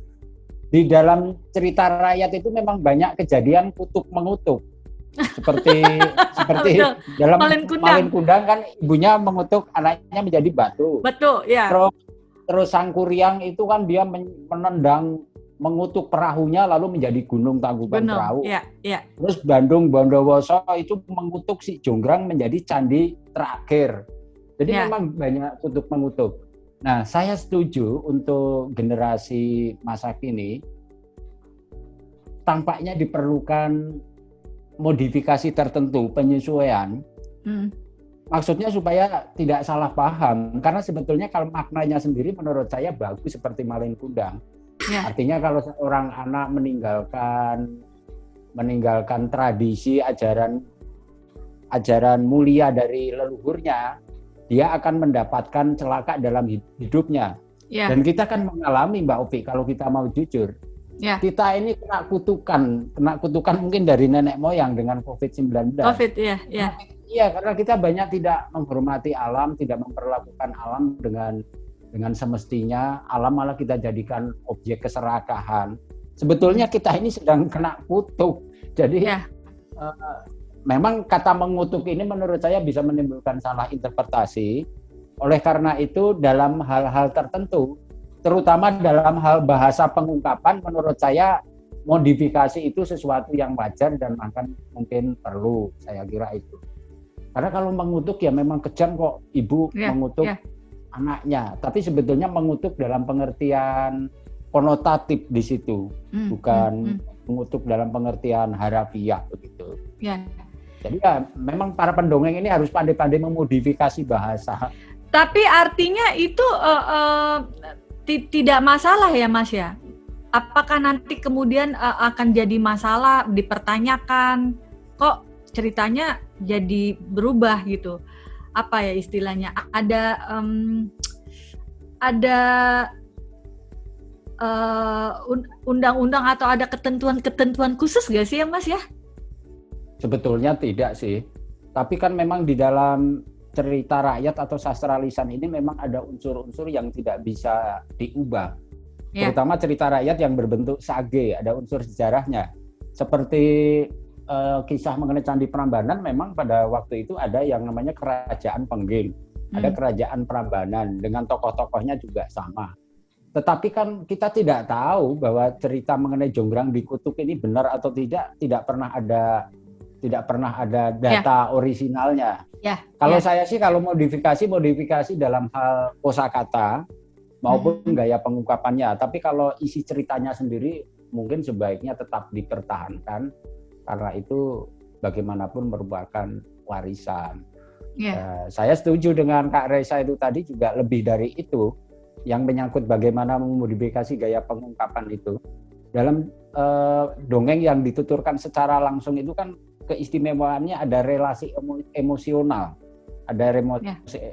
Di dalam cerita rakyat itu memang banyak kejadian kutuk mengutuk. Seperti dalam Malin Kundang kan ibunya mengutuk anaknya menjadi batu. Betul, ya. Terus Sang Kuryang itu kan dia mengutuk perahunya lalu menjadi gunung Tangkuban Perahu. Terus Bandung Bondowoso itu mengutuk si Jonggrang menjadi candi terakhir. Jadi memang banyak kutuk mengutuk. Nah, saya setuju untuk generasi masa kini tampaknya diperlukan modifikasi tertentu, penyesuaian. Maksudnya supaya tidak salah paham, karena sebetulnya kalau maknanya sendiri menurut saya bagus seperti Malin Kundang. Artinya kalau seorang anak meninggalkan tradisi ajaran mulia dari leluhurnya, dia akan mendapatkan celaka dalam hidupnya. Dan kita kan mengalami, Mbak Opi, kalau kita mau jujur, kita ini kena kutukan mungkin dari nenek moyang dengan COVID-19. Iya, karena kita banyak tidak menghormati alam, tidak memperlakukan alam dengan semestinya. Alam malah kita jadikan objek keserakahan. Sebetulnya kita ini sedang kena kutuk. Jadi memang kata mengutuk ini menurut saya bisa menimbulkan salah interpretasi. Oleh karena itu dalam hal-hal tertentu, terutama dalam hal bahasa pengungkapan, menurut saya modifikasi itu sesuatu yang wajar dan akan mungkin perlu, saya kira itu. Karena kalau mengutuk ya memang kejam kok ibu mengutuk anaknya. Tapi sebetulnya mengutuk dalam pengertian konotatif di situ, bukan mengutuk dalam pengertian harafiah begitu. Jadi ya memang para pendongeng ini harus pandai-pandai memodifikasi bahasa. Tapi artinya itu tidak masalah ya Mas ya? Apakah nanti kemudian akan jadi masalah, dipertanyakan, kok ceritanya jadi berubah gitu? Apa ya istilahnya? Ada undang-undang atau ada ketentuan khusus gak sih ya Mas ya? Sebetulnya tidak sih. Tapi kan memang di dalam cerita rakyat atau sastra lisan ini memang ada unsur-unsur yang tidak bisa diubah. Terutama cerita rakyat yang berbentuk sage, ada unsur sejarahnya. Seperti kisah mengenai Candi Prambanan, memang pada waktu itu ada yang namanya Kerajaan Pengging, ada Kerajaan Prambanan, dengan tokoh-tokohnya juga sama. Tetapi kan kita tidak tahu bahwa cerita mengenai Jonggrang dikutuk ini benar atau tidak pernah ada data orisinalnya. Kalau saya sih kalau modifikasi dalam hal kosakata maupun gaya pengungkapannya. Tapi kalau isi ceritanya sendiri mungkin sebaiknya tetap dipertahankan karena itu bagaimanapun merupakan warisan. Saya setuju dengan Kak Reza itu tadi juga lebih dari itu yang menyangkut bagaimana memodifikasi gaya pengungkapan itu. Dalam dongeng yang dituturkan secara langsung itu kan keistimewaannya ada relasi emosional. Ada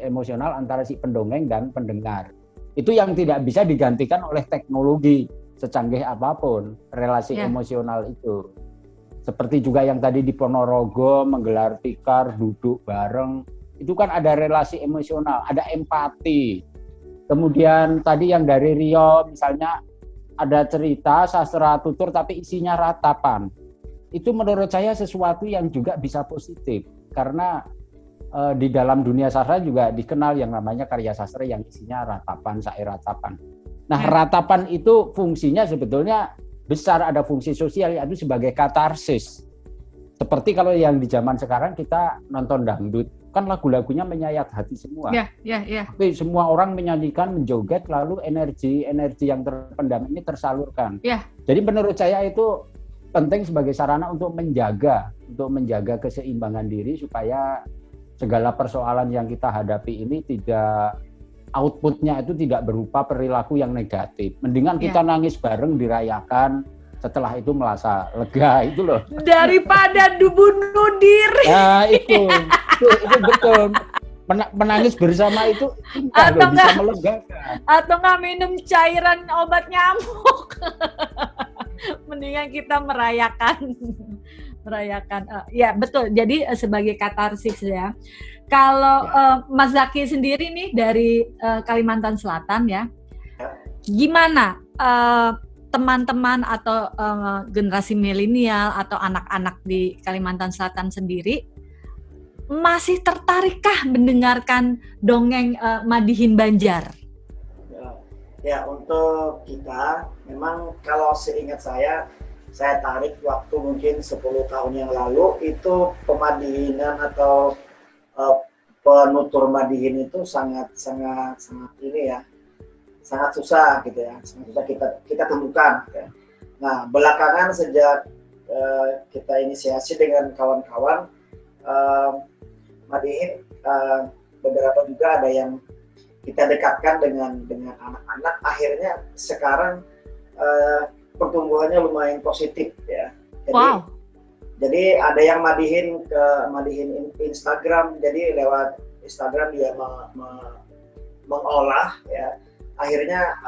emosional antara si pendongeng dan pendengar. Itu yang tidak bisa digantikan oleh teknologi secanggih apapun, relasi emosional itu. Seperti juga yang tadi di Ponorogo menggelar tikar, duduk bareng, itu kan ada relasi emosional, ada empati. Kemudian tadi yang dari Rio misalnya ada cerita sastra tutur tapi isinya ratapan. Itu menurut saya sesuatu yang juga bisa positif karena di dalam dunia sastra juga dikenal yang namanya karya sastra yang isinya ratapan, syair ratapan. Nah, ratapan itu fungsinya sebetulnya besar, ada fungsi sosial yaitu sebagai katarsis. Seperti kalau yang di zaman sekarang kita nonton dangdut, kan lagu-lagunya menyayat hati semua. Tapi semua orang menyanyikan, menjoget, lalu energi yang terpendam ini tersalurkan. Jadi menurut saya itu penting sebagai sarana untuk menjaga keseimbangan diri supaya segala persoalan yang kita hadapi ini tidak outputnya itu tidak berupa perilaku yang negatif. Mendingan kita nangis bareng dirayakan, setelah itu merasa lega itu loh. Daripada bunuh diri. Nah itu betul. Menangis bersama itu bisa melegakan. Atau nggak minum cairan obat nyamuk. Mendingan kita merayakan. Ya betul, jadi sebagai katarsis ya. Kalau Mas Zaki sendiri nih dari Kalimantan Selatan ya, gimana teman-teman atau generasi milenial atau anak-anak di Kalimantan Selatan sendiri masih tertarikkah mendengarkan dongeng Madihin Banjar? Ya, untuk kita memang kalau seingat saya tarik waktu mungkin 10 tahun yang lalu itu pemadihinan atau penutur madihin itu sangat ini ya, sangat susah gitu ya, sangat susah kita temukan. Ya. Nah belakangan sejak kita inisiasi dengan kawan-kawan madihin, beberapa juga ada yang kita dekatkan dengan anak-anak, akhirnya sekarang pertumbuhannya lumayan positif ya. Jadi ada yang madihin Instagram, jadi lewat Instagram dia mengolah ya. Akhirnya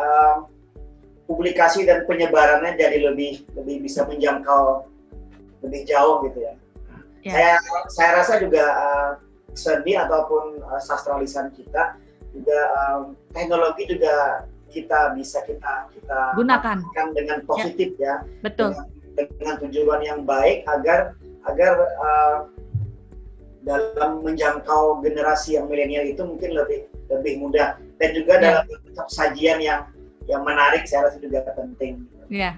publikasi dan penyebarannya jadi lebih bisa menjangkau lebih jauh gitu ya. Saya rasa juga seni ataupun sastra lisan kita juga teknologi juga kita bisa gunakan dengan positif ya. Betul. Dengan tujuan yang baik agar dalam menjangkau generasi yang milenial itu mungkin lebih mudah dan juga dalam sajian yang menarik, saya rasa juga penting. Ya.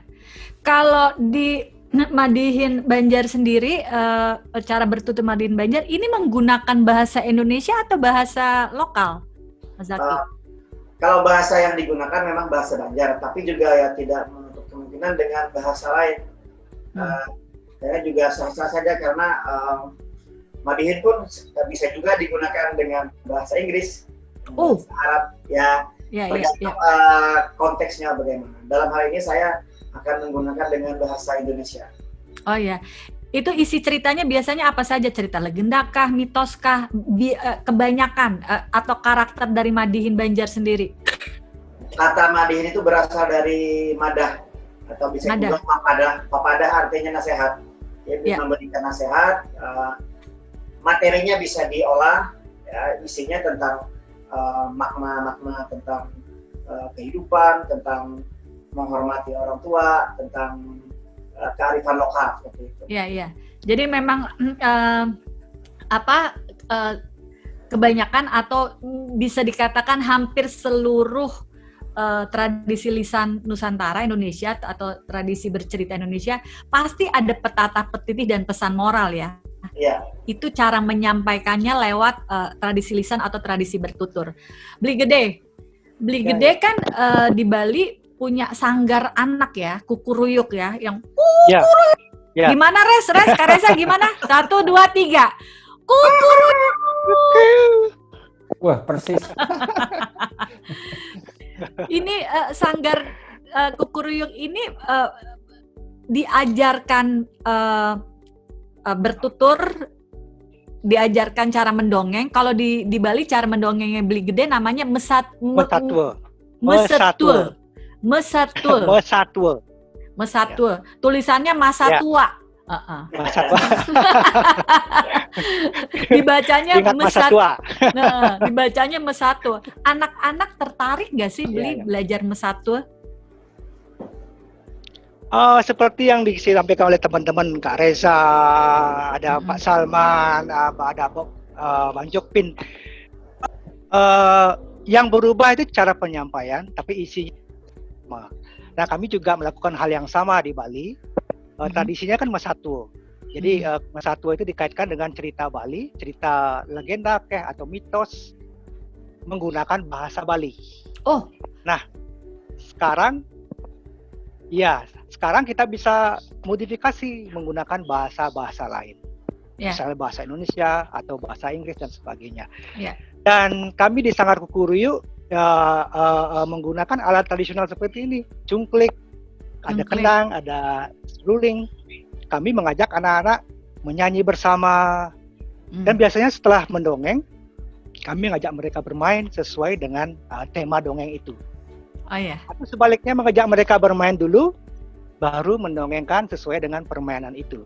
Kalau di Madihin Banjar sendiri, cara bertutur Madihin Banjar ini menggunakan bahasa Indonesia atau bahasa lokal, Mas Zaki? Kalau bahasa yang digunakan memang bahasa Banjar, tapi juga ya tidak menutup kemungkinan dengan bahasa lain. Saya juga sah-sah saja karena Madihin pun bisa juga digunakan dengan bahasa Inggris, bahasa Arab, ya. Konteksnya bagaimana. Dalam hal ini saya akan menggunakan dengan bahasa Indonesia. Oh ya, itu isi ceritanya biasanya apa saja? Cerita legenda kah, mitos kah, kebanyakan atau karakter dari Madihin Banjar sendiri? Kata Madihin itu berasal dari madah atau bisa juga papadah. Papadah artinya nasihat. Dia bisa memberikan nasihat. Materinya bisa diolah, ya, isinya tentang makna-makna tentang kehidupan, tentang menghormati orang tua, tentang kearifan lokal seperti itu. Iya. Jadi memang kebanyakan atau bisa dikatakan hampir seluruh tradisi lisan Nusantara Indonesia atau tradisi bercerita Indonesia pasti ada petata petitih dan pesan moral ya. Iya. Itu cara menyampaikannya lewat tradisi lisan atau tradisi bertutur. Beli Gede kan di Bali punya sanggar anak ya, kukuruyuk ya, yang kukuruyuk. Ya. Gimana Res, Kak Reza gimana? 1, 2, 3. Kukuruyuk. Wah, persis. Ini sanggar kukuruyuk ini diajarkan bertutur, diajarkan cara mendongeng. Kalau di Bali cara mendongengnya Beli Gede namanya mesatul. Tulisannya masa tua. Masa tua. Dibacanya masa tua. Dibacanya mesatu. Anak-anak tertarik nggak sih belajar mesatu? Seperti yang disampaikan oleh teman-teman Kak Reza, ada Pak Salman, ada Bang Jokpin. Yang berubah itu cara penyampaian, tapi isinya sama. Nah, kami juga melakukan hal yang sama di Bali. Tradisinya kan Mesatu. Jadi Mesatu itu dikaitkan dengan cerita Bali, cerita legenda atau mitos menggunakan bahasa Bali. Oh. Nah, sekarang kita bisa modifikasi menggunakan bahasa-bahasa lain. Misalnya bahasa Indonesia atau bahasa Inggris dan sebagainya. Dan kami di Sanggar Kukuruyuk menggunakan alat tradisional seperti ini, cungklik, ada kendang, ada seruling. Kami mengajak anak-anak menyanyi bersama. Dan biasanya setelah mendongeng, kami mengajak mereka bermain sesuai dengan tema dongeng itu. Atau sebaliknya mengajak mereka bermain dulu, baru mendongengkan sesuai dengan permainan itu.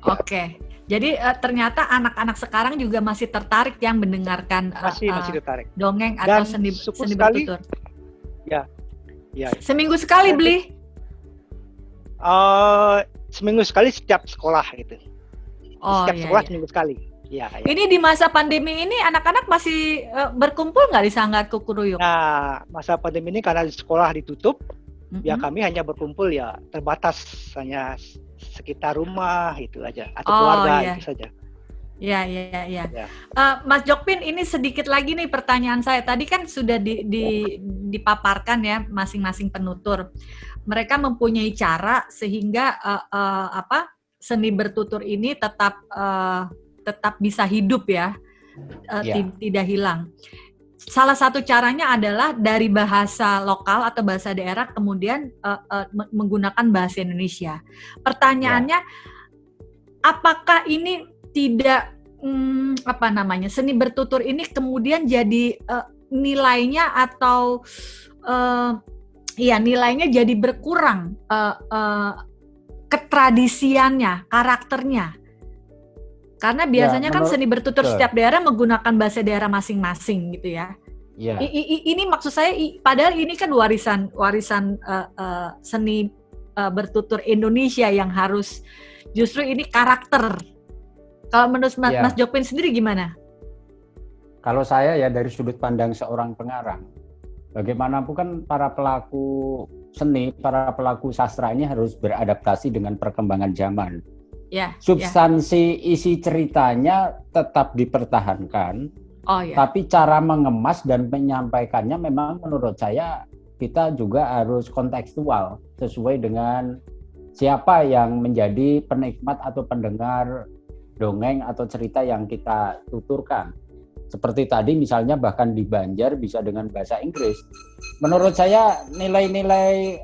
Oke. Jadi ternyata anak-anak sekarang juga masih tertarik yang mendengarkan masih tertarik dongeng atau seni bertutur. Ya. Seminggu sekali Beli? Seminggu sekali setiap sekolah gitu. Setiap sekolah seminggu sekali. Ya. Ini di masa pandemi ini anak-anak masih berkumpul nggak di Sanggar Kukuruyuk? Nah, masa pandemi ini karena sekolah ditutup, ya kami hanya berkumpul ya terbatas, hanya sekitar rumah itu aja atau keluarga itu saja. Ya. Mas Jokpin, ini sedikit lagi nih pertanyaan saya. Tadi kan sudah dipaparkan ya masing-masing penutur. Mereka mempunyai cara sehingga seni bertutur ini tetap bisa hidup ya, tidak hilang. Salah satu caranya adalah dari bahasa lokal atau bahasa daerah kemudian menggunakan bahasa Indonesia. Pertanyaannya, apakah ini tidak seni bertutur ini kemudian jadi nilainya atau nilainya jadi berkurang, ketradisiannya, karakternya? Karena biasanya kan seni bertutur setiap daerah menggunakan bahasa daerah masing-masing gitu ya. Ini maksud saya, padahal ini kan warisan seni bertutur Indonesia yang harus justru ini karakter. Kalau menurut Mas Jokpin sendiri gimana? Kalau saya ya dari sudut pandang seorang pengarang, bagaimanapun kan para pelaku seni, para pelaku sastra ini harus beradaptasi dengan perkembangan zaman. Substansi isi ceritanya tetap dipertahankan, tapi cara mengemas dan menyampaikannya memang menurut saya kita juga harus kontekstual sesuai dengan siapa yang menjadi penikmat atau pendengar dongeng atau cerita yang kita tuturkan. Seperti tadi misalnya bahkan di Banjar bisa dengan bahasa Inggris. Menurut saya nilai-nilai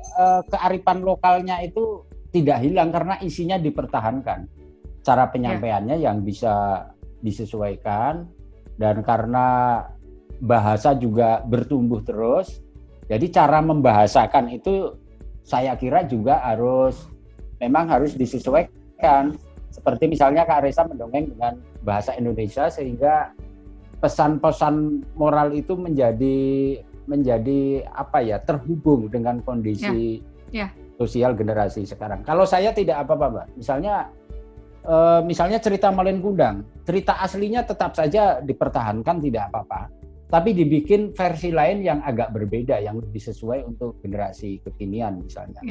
kearifan lokalnya itu tidak hilang karena isinya dipertahankan. Cara penyampaiannya yang bisa disesuaikan, dan karena bahasa juga bertumbuh terus, jadi cara membahasakan itu saya kira juga memang harus disesuaikan. Seperti misalnya Kak Reza mendongeng dengan bahasa Indonesia sehingga pesan-pesan moral itu menjadi terhubung dengan kondisi sosial generasi sekarang. Kalau saya tidak apa-apa, Mbak. Misalnya cerita Malin Kundang, cerita aslinya tetap saja dipertahankan tidak apa-apa, tapi dibikin versi lain yang agak berbeda, yang lebih sesuai untuk generasi kekinian misalnya.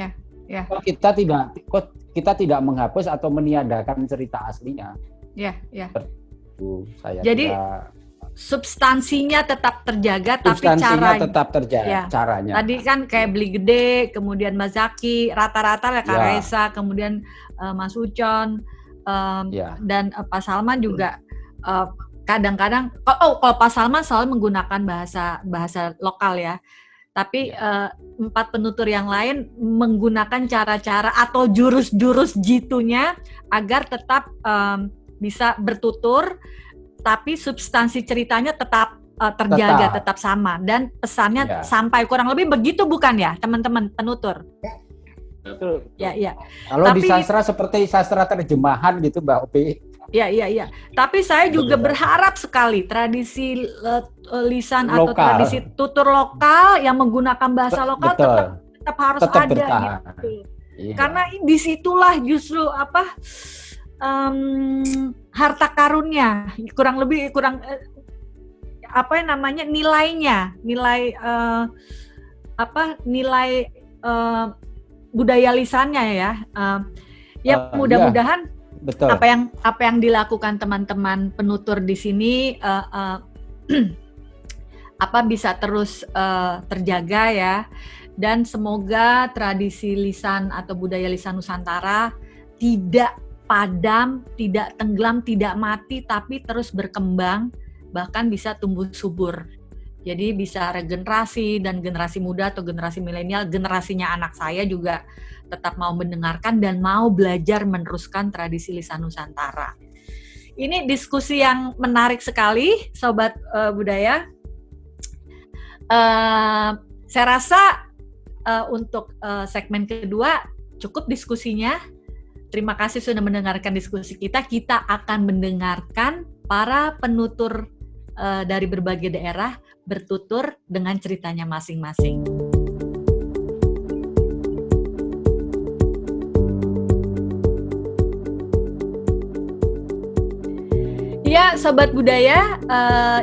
Kita tidak menghapus atau meniadakan cerita aslinya. Jadi substansinya tetap terjaga, tapi caranya tetap terjaga. Caranya. Tadi kan kayak Beli Gede, kemudian Mas Zaki, rata-rata Kak Reza, kemudian Mas Ucon, dan Pak Salman juga kadang-kadang. Kalau Pak Salman selalu menggunakan bahasa lokal ya. Tapi 4 penutur yang lain menggunakan cara-cara atau jurus-jurus jitunya agar tetap bisa bertutur, tapi substansi ceritanya tetap terjaga, tetap sama, dan pesannya sampai. Kurang lebih begitu bukan ya, teman-teman penutur? Betul. Ya. Kalau di sastra seperti sastra terjemahan gitu, Mbak Opi. Iya. Tapi saya juga berharap sekali tradisi lisan lokal, atau tradisi tutur lokal yang menggunakan bahasa lokal tetap harus ada bertahan. Gitu. Iya. Karena disitulah justru harta karunnya, nilainya, nilai budaya lisannya ya. Mudah-mudahan betul. Apa yang dilakukan teman-teman penutur di sini bisa terus terjaga ya, dan semoga tradisi lisan atau budaya lisan Nusantara tidak padam, tidak tenggelam, tidak mati, tapi terus berkembang, bahkan bisa tumbuh subur. Jadi bisa regenerasi, dan generasi muda atau generasi milenial, generasinya anak saya juga tetap mau mendengarkan dan mau belajar meneruskan tradisi lisan Nusantara. Ini diskusi yang menarik sekali, Sobat Budaya. Saya rasa untuk segmen kedua cukup diskusinya. Terima kasih sudah mendengarkan diskusi kita. Kita akan mendengarkan para penutur dari berbagai daerah bertutur dengan ceritanya masing-masing. Ya, Sobat Budaya,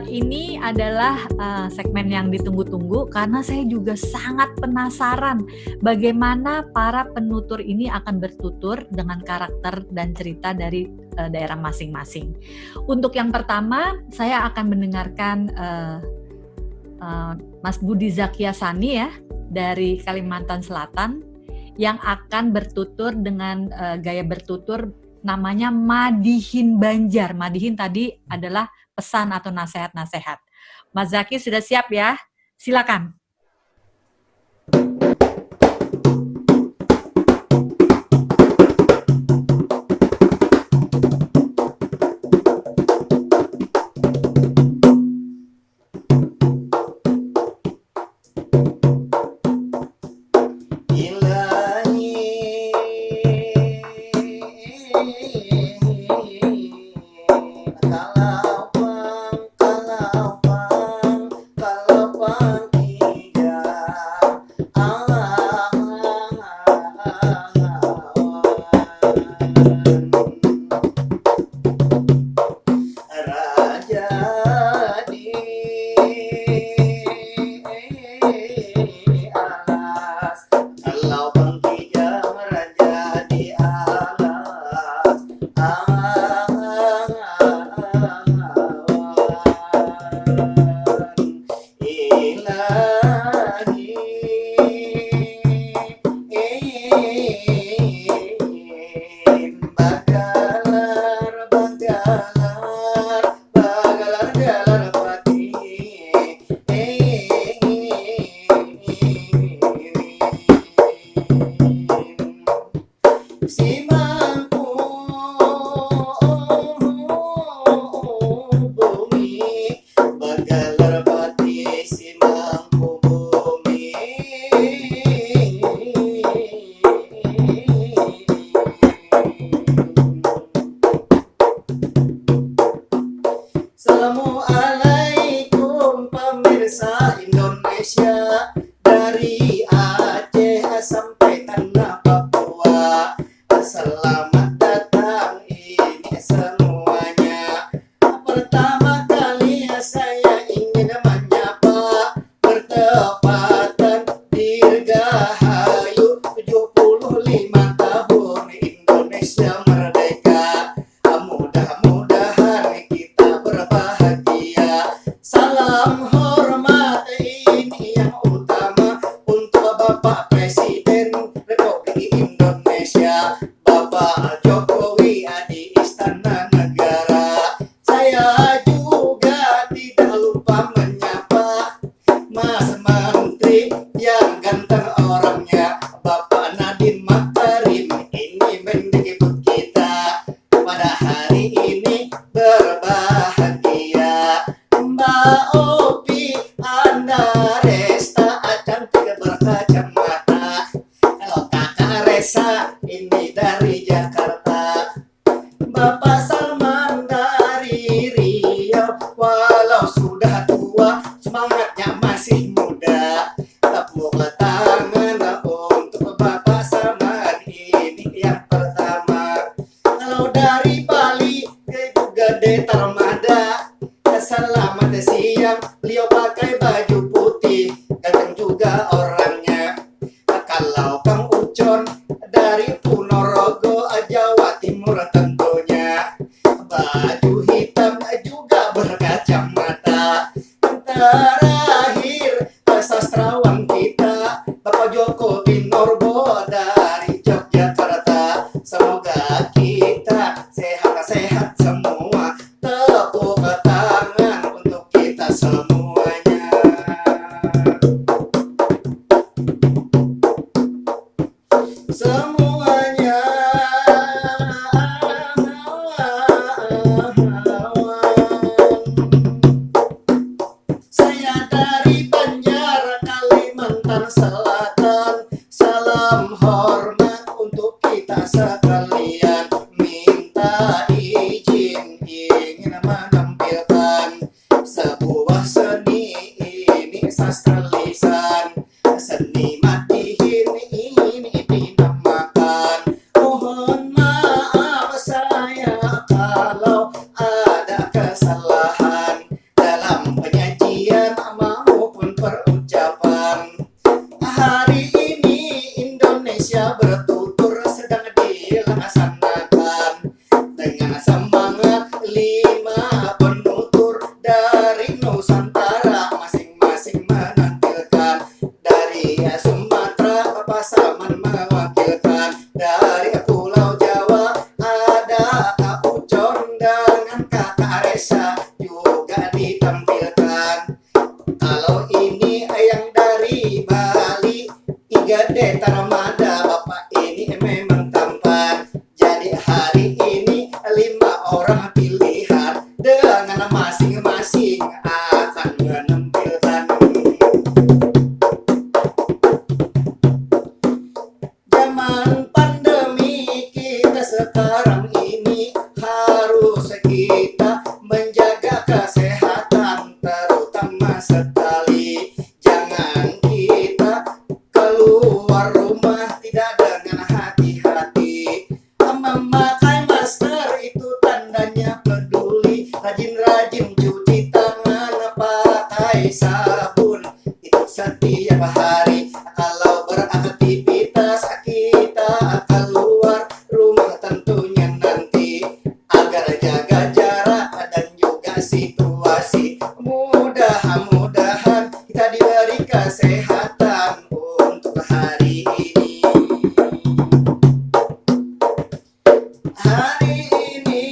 ini adalah segmen yang ditunggu-tunggu karena saya juga sangat penasaran bagaimana para penutur ini akan bertutur dengan karakter dan cerita dari daerah masing-masing. Untuk yang pertama, saya akan mendengarkan Mas Budi Zakiasani ya, dari Kalimantan Selatan, yang akan bertutur dengan gaya bertutur namanya Madihin Banjar. Madihin tadi adalah pesan atau nasihat-nasihat. Mas Zaki sudah siap ya? Silakan. Kalau pang, yang ganteng orangnya, Bapak Nadiem Makarim, ini Mendikbud kita pada hari ini berbahagia. Mbak Opi, Anda Resta cantik berkacamata. Kalau Kakak Resa ini dari Jakarta. Bapak Salman dari Riau, walau sudah tua semangatnya masih muda. Tepuk tangan untuk Bapak Salman, ini yang pertama. Kalau dari Bali juga Detarmada, selamat siang, beliau pakai baju putih, ganteng juga orangnya. Kalau Kang Ucon dari Ponorogo, Jawa Timur tentunya, baju hitam juga berkacamata. Terakhir sastrawan kita, Bapak Joko Pinorbo dari Yogyakarta. Semoga kita sehat-sehat semua. Tepuk tangan untuk kita semuanya. Semuanya. Saya dari Banjar, Kalimantan Selatan. Salam hormat untuk kita sekalian. Minta izin ingin menampilkan sebuah seni ini, sastra lisan. Seni madihin ini dinamakan. Mohon maaf saya kalau ada kesalahan dalam penyajian maupun perucapan. Hari ini Indonesia bertutur sedang dilaksanakan dengan semangat 5 penutur dari Nusantara, masing-masing menampilkan. Dari Sumatera Bapak Salman mewakilkan, dari Pulau Jawa ada Kak Ucon dengan Kakak Resa juga ditampilkan. Kalau ini yang dari Bali, Iga Detarmada, Bapak ini memang tampan. Jadi hari ini 5 orang pilihan dengan masing-masing akan menampilkan. Zaman pandemi kita sekarang ini, harus kita menjaga kesehatan, terutama sekali jangan kita keluar rumah tidak dengan hati-hati. Memakai masker itu tandanya peduli. Rajin-rajin cuci tangan pakai sabun itu setiap hari. Kalau beraktivitas kita keluar rumah tentunya nanti, agar jaga jarak dan juga situasi. Mudah-mudahan kita diberi kesehatan untuk hari ini. Hari ini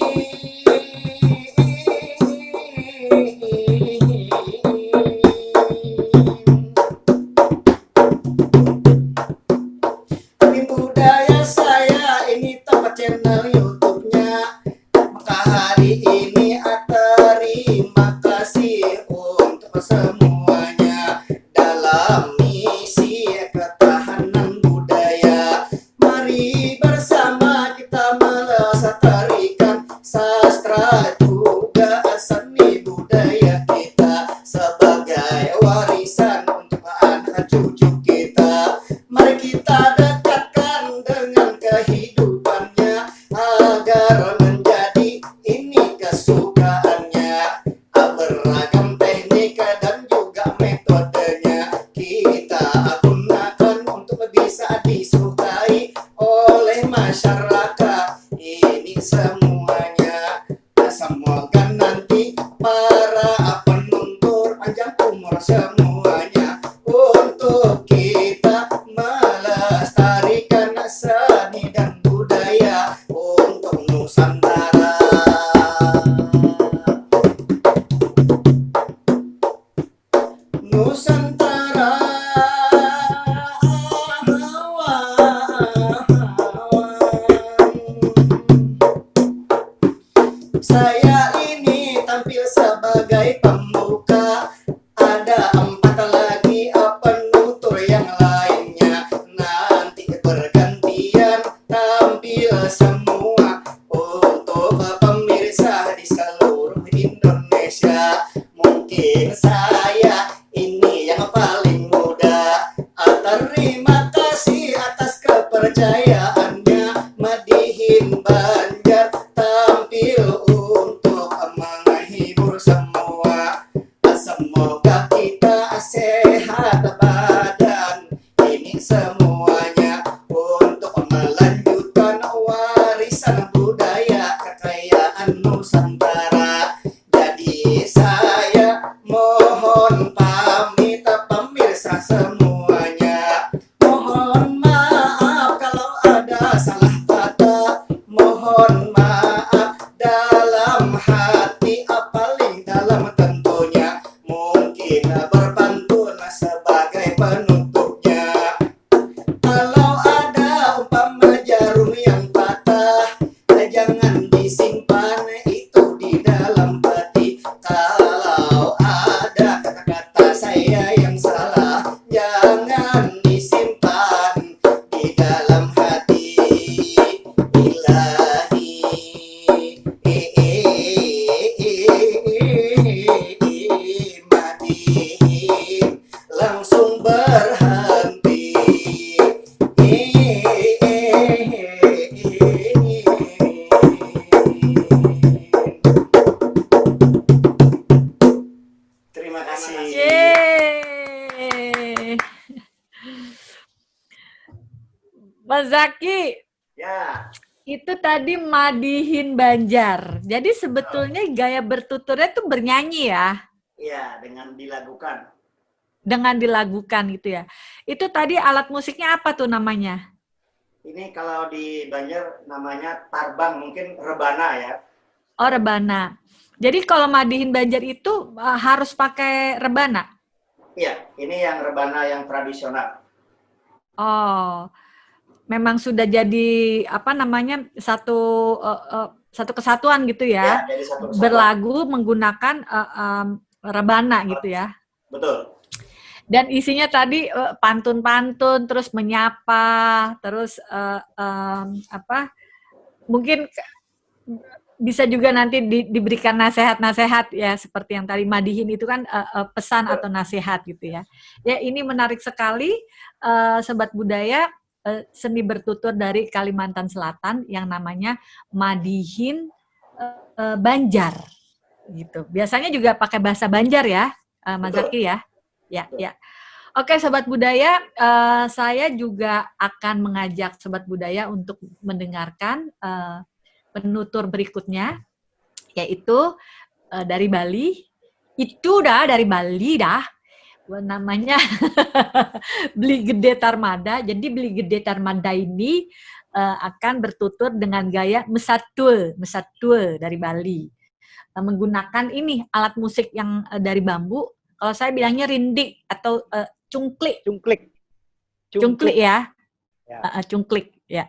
jangan disimpan di dalam hati ilahi. Madihin langsung berhenti. Terima kasih. Yeay. Mas Zaki, Ya, itu tadi Madihin Banjar. Jadi sebetulnya gaya bertuturnya tuh bernyanyi ya, iya, dengan dilakukan. dengan dilagukan gitu ya. Itu tadi alat musiknya apa tuh namanya? Ini kalau di Banjar namanya tarbang, mungkin rebana ya. Oh, rebana. Jadi kalau Madihin Banjar itu harus pakai rebana? Iya, ini yang rebana yang tradisional. Oh, memang sudah jadi apa namanya satu kesatuan gitu ya, Jadi satu kesatuan. berlagu menggunakan rebana gitu ya. Betul. Dan isinya tadi pantun-pantun, terus menyapa, terus apa? Mungkin bisa juga nanti diberikan nasihat-nasihat ya, seperti yang tadi Madihin itu kan pesan atau nasihat gitu ya. Ya, ini menarik sekali, Sobat Budaya, seni bertutur dari Kalimantan Selatan yang namanya Madihin Banjar gitu. Biasanya juga pakai bahasa Banjar ya, Mas Zaki ya. Ya. Oke, Sobat Budaya, saya juga akan mengajak Sobat Budaya untuk mendengarkan penutur berikutnya, yaitu dari Bali. Itu dari Bali namanya Beli Gede Tarmada. Jadi Beli Gede Tarmada ini akan bertutur dengan gaya mesatul dari Bali. Menggunakan ini alat musik yang dari bambu. Kalau saya bilangnya rindik atau cungklik. Cungklik ya. Cungklik ya.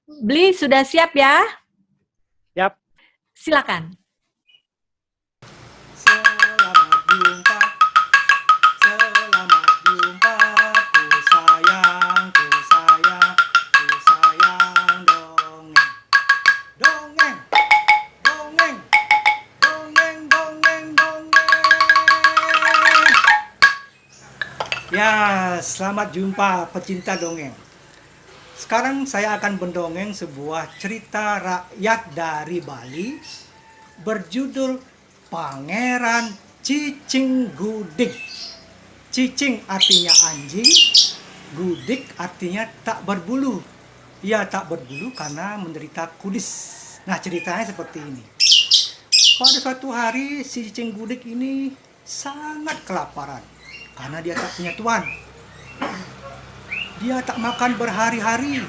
Beli sudah siap ya? Siap. Silakan. Selamat jumpa ku sayang dongeng. Ya, selamat jumpa pecinta dongeng. Sekarang saya akan mendongeng sebuah cerita rakyat dari Bali berjudul Pangeran Cicing Gudik. Cicing artinya anjing, gudik artinya tak berbulu. Ia tak berbulu karena menderita kudis. Nah, ceritanya seperti ini. Pada suatu hari si Cicing Gudik ini sangat kelaparan karena dia tak punya tuan. Dia tak makan berhari-hari.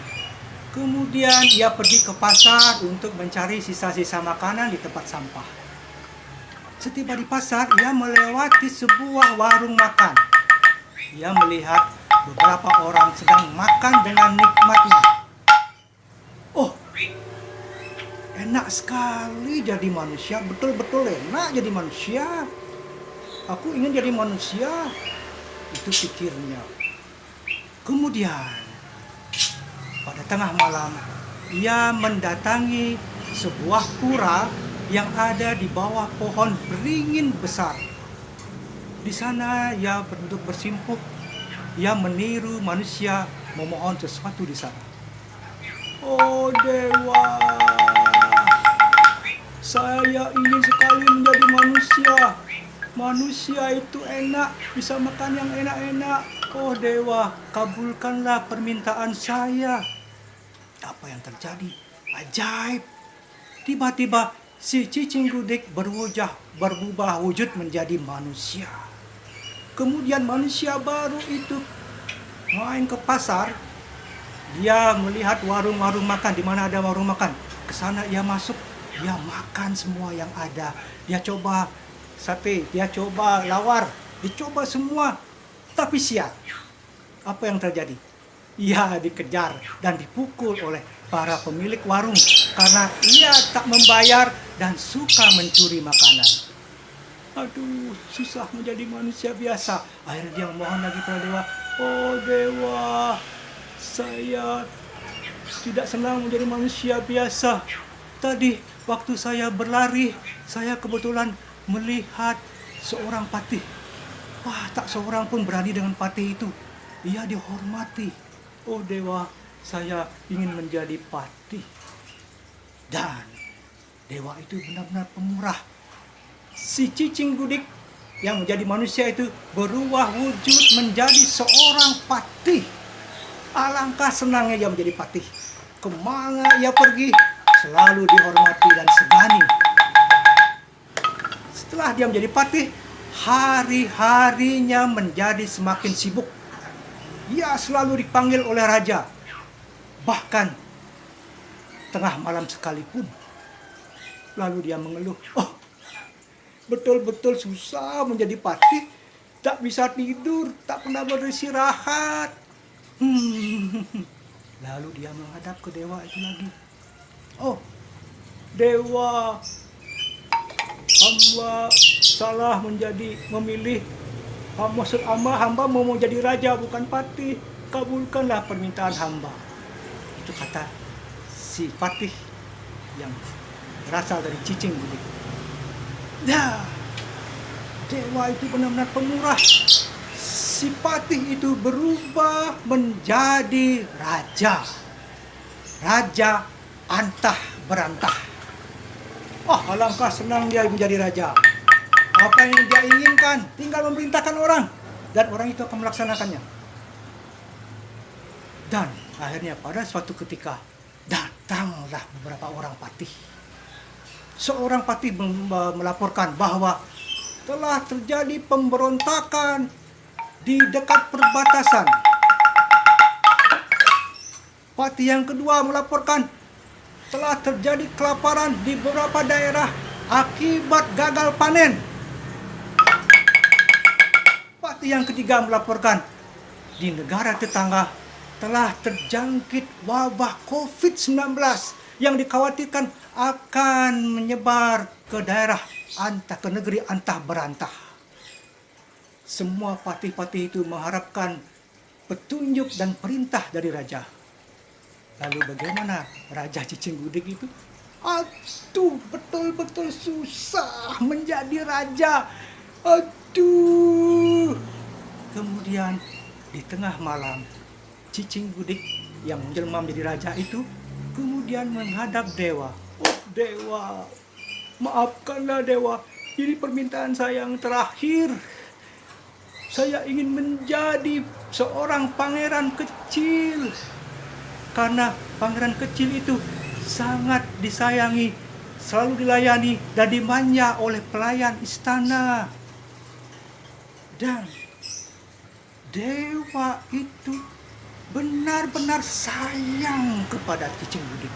Kemudian ia pergi ke pasar untuk mencari sisa-sisa makanan di tempat sampah. Setiba di pasar, ia melewati sebuah warung makan. Ia melihat beberapa orang sedang makan dengan nikmatnya. Oh, enak sekali jadi manusia. Betul-betul enak jadi manusia. Aku ingin jadi manusia. Itu pikirnya. Kemudian, pada tengah malam, ia mendatangi sebuah pura yang ada di bawah pohon beringin besar. Di sana ia berduduk bersimpuh. Ia meniru manusia memohon sesuatu di sana. Oh dewa, saya ingin sekali menjadi manusia. Manusia itu enak, bisa makan yang enak-enak. Oh dewa, kabulkanlah permintaan saya. Apa yang terjadi? Ajaib. Tiba-tiba si Cicing Gudik berubah wujud menjadi manusia. Kemudian manusia baru itu main ke pasar. Dia melihat warung-warung makan, di mana ada warung makan. Ke sana ia masuk, dia makan semua yang ada. Dia coba sate, dia coba lawar, dicoba semua. Tapi sial. Apa yang terjadi? Ia dikejar dan dipukul oleh para pemilik warung karena ia tak membayar dan suka mencuri makanan. Aduh, susah menjadi manusia biasa. Akhirnya dia mohon lagi pada dewa, Oh dewa, saya tidak senang menjadi manusia biasa. Tadi waktu saya berlari, saya kebetulan melihat seorang patih. Wah, tak seorang pun berani dengan patih itu. Ia dihormati. Oh dewa, saya ingin menjadi patih. Dan dewa itu benar-benar pemurah. Si Cicing Gudik yang menjadi manusia itu berubah wujud menjadi seorang patih. Alangkah senangnya ia menjadi patih. Kemana ia pergi, selalu dihormati dan segani. Setelah dia menjadi patih, hari-harinya menjadi semakin sibuk. Ia selalu dipanggil oleh raja. Bahkan tengah malam sekalipun. Lalu dia mengeluh, oh, betul-betul susah menjadi patih, tak bisa tidur, tak pernah beristirahat. Lalu dia menghadap ke dewa itu lagi. Oh, dewa, hamba salah memilih. Maksud hamba mau jadi raja bukan patih. Kabulkanlah permintaan hamba. Itu kata si patih yang berasal dari Cicing Gudik. Ya, dewa itu benar-benar pemurah. Si patih itu berubah menjadi raja. Raja antah berantah. Oh, alangkah senang dia menjadi raja. Apa yang dia inginkan, tinggal memerintahkan orang. Dan orang itu akan melaksanakannya. Dan akhirnya pada suatu ketika, datanglah beberapa orang patih. Seorang patih melaporkan bahwa telah terjadi pemberontakan di dekat perbatasan. Patih yang kedua melaporkan telah terjadi kelaparan di beberapa daerah akibat gagal panen. Patih yang ketiga melaporkan di negara tetangga telah terjangkit wabah COVID-19 yang dikhawatirkan akan menyebar ke daerah ke negeri antah berantah. Semua patih-patih itu mengharapkan petunjuk dan perintah dari raja. Lalu bagaimana Raja Cicing Gudik itu? Aduh, betul-betul susah menjadi raja. Aduh. Kemudian di tengah malam, Cicing Gudik yang menjelma menjadi raja itu kemudian menghadap dewa. Oh dewa, maafkanlah dewa, ini permintaan saya yang terakhir. Saya ingin menjadi seorang pangeran kecil. Karena pangeran kecil itu sangat disayangi, selalu dilayani dan dimanja oleh pelayan istana. Dan dewa itu benar-benar sayang kepada Cicing Gudik.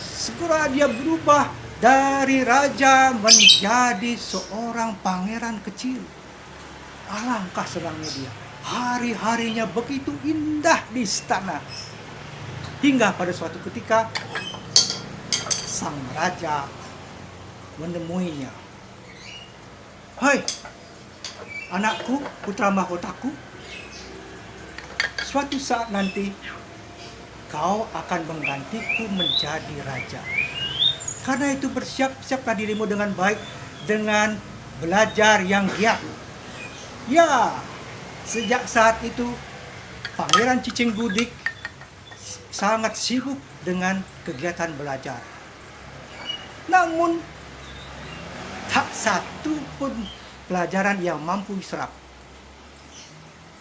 Segera dia berubah dari raja menjadi seorang pangeran kecil. Alangkah senangnya dia. Hari-harinya begitu indah di istana. Hingga pada suatu ketika sang raja menemuinya. Hai, anakku, putra mahkotaku, suatu saat nanti kau akan menggantiku menjadi raja. Karena itu bersiap-siaplah dirimu dengan baik dengan belajar yang giat. Ya, sejak saat itu Pangeran Cicing Gudik sangat sibuk dengan kegiatan belajar. Namun tak satu pun pelajaran yang mampu diserap.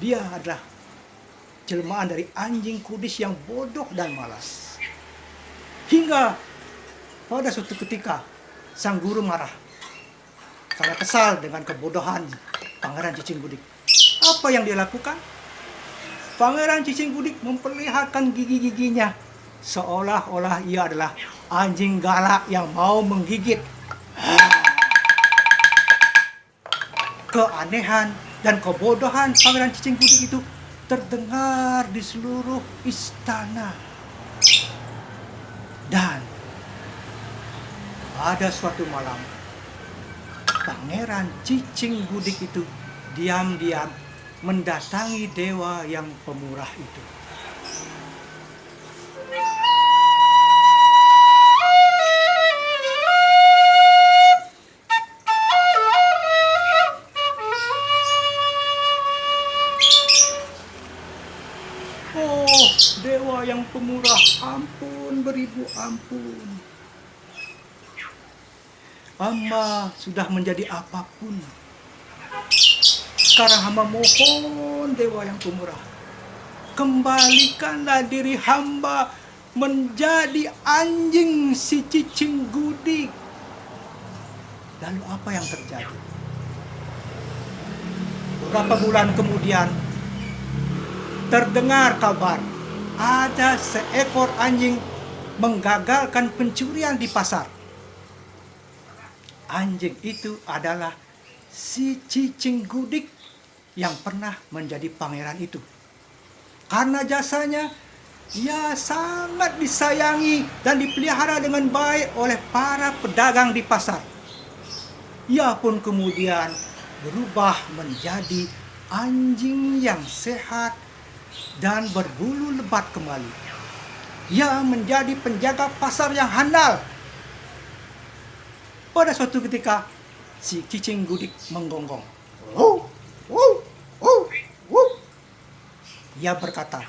Dia adalah jelmaan dari anjing kudis yang bodoh dan malas. Hingga pada suatu ketika sang guru marah karena kesal dengan kebodohan Pangeran Cicing Gudik. Apa yang dia lakukan? Pangeran Cicing Gudik memperlihatkan gigi-giginya seolah-olah ia adalah anjing galak yang mau menggigit. Keanehan dan kebodohan Pangeran Cicing Gudik itu terdengar di seluruh istana. Dan pada suatu malam, Pangeran Cicing Gudik itu diam-diam mendatangi dewa yang pemurah itu. Oh, dewa yang pemurah, ampun beribu ampun. Hamba sudah menjadi apapun. Sekarang hamba mohon dewa yang pemurah, kembalikanlah diri hamba menjadi anjing si cicing gudik. Lalu apa yang terjadi? Beberapa bulan kemudian terdengar kabar ada seekor anjing menggagalkan pencurian di pasar. Anjing itu adalah si cicing gudik yang pernah menjadi pangeran itu. Karena jasanya, ia sangat disayangi dan dipelihara dengan baik oleh para pedagang di pasar. Ia pun kemudian berubah menjadi anjing yang sehat dan berbulu lebat kembali. Ia menjadi penjaga pasar yang handal. Pada suatu ketika, si cicing gudik menggonggong. Ia berkata,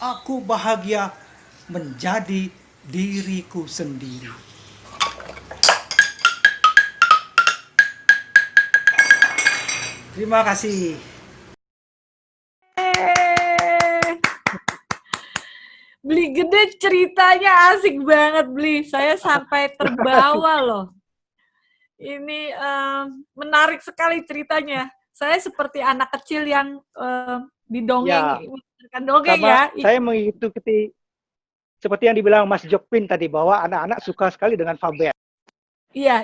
"Aku bahagia menjadi diriku sendiri." Terima kasih. Beli Gede ceritanya asik banget, Beli. Saya sampai terbawa loh. Ini menarik sekali ceritanya. Saya seperti anak kecil yang didongeng, dongeng ya. Saya mengikuti seperti yang dibilang Mas Jokpin tadi, bahwa anak-anak suka sekali dengan fabel. Iya.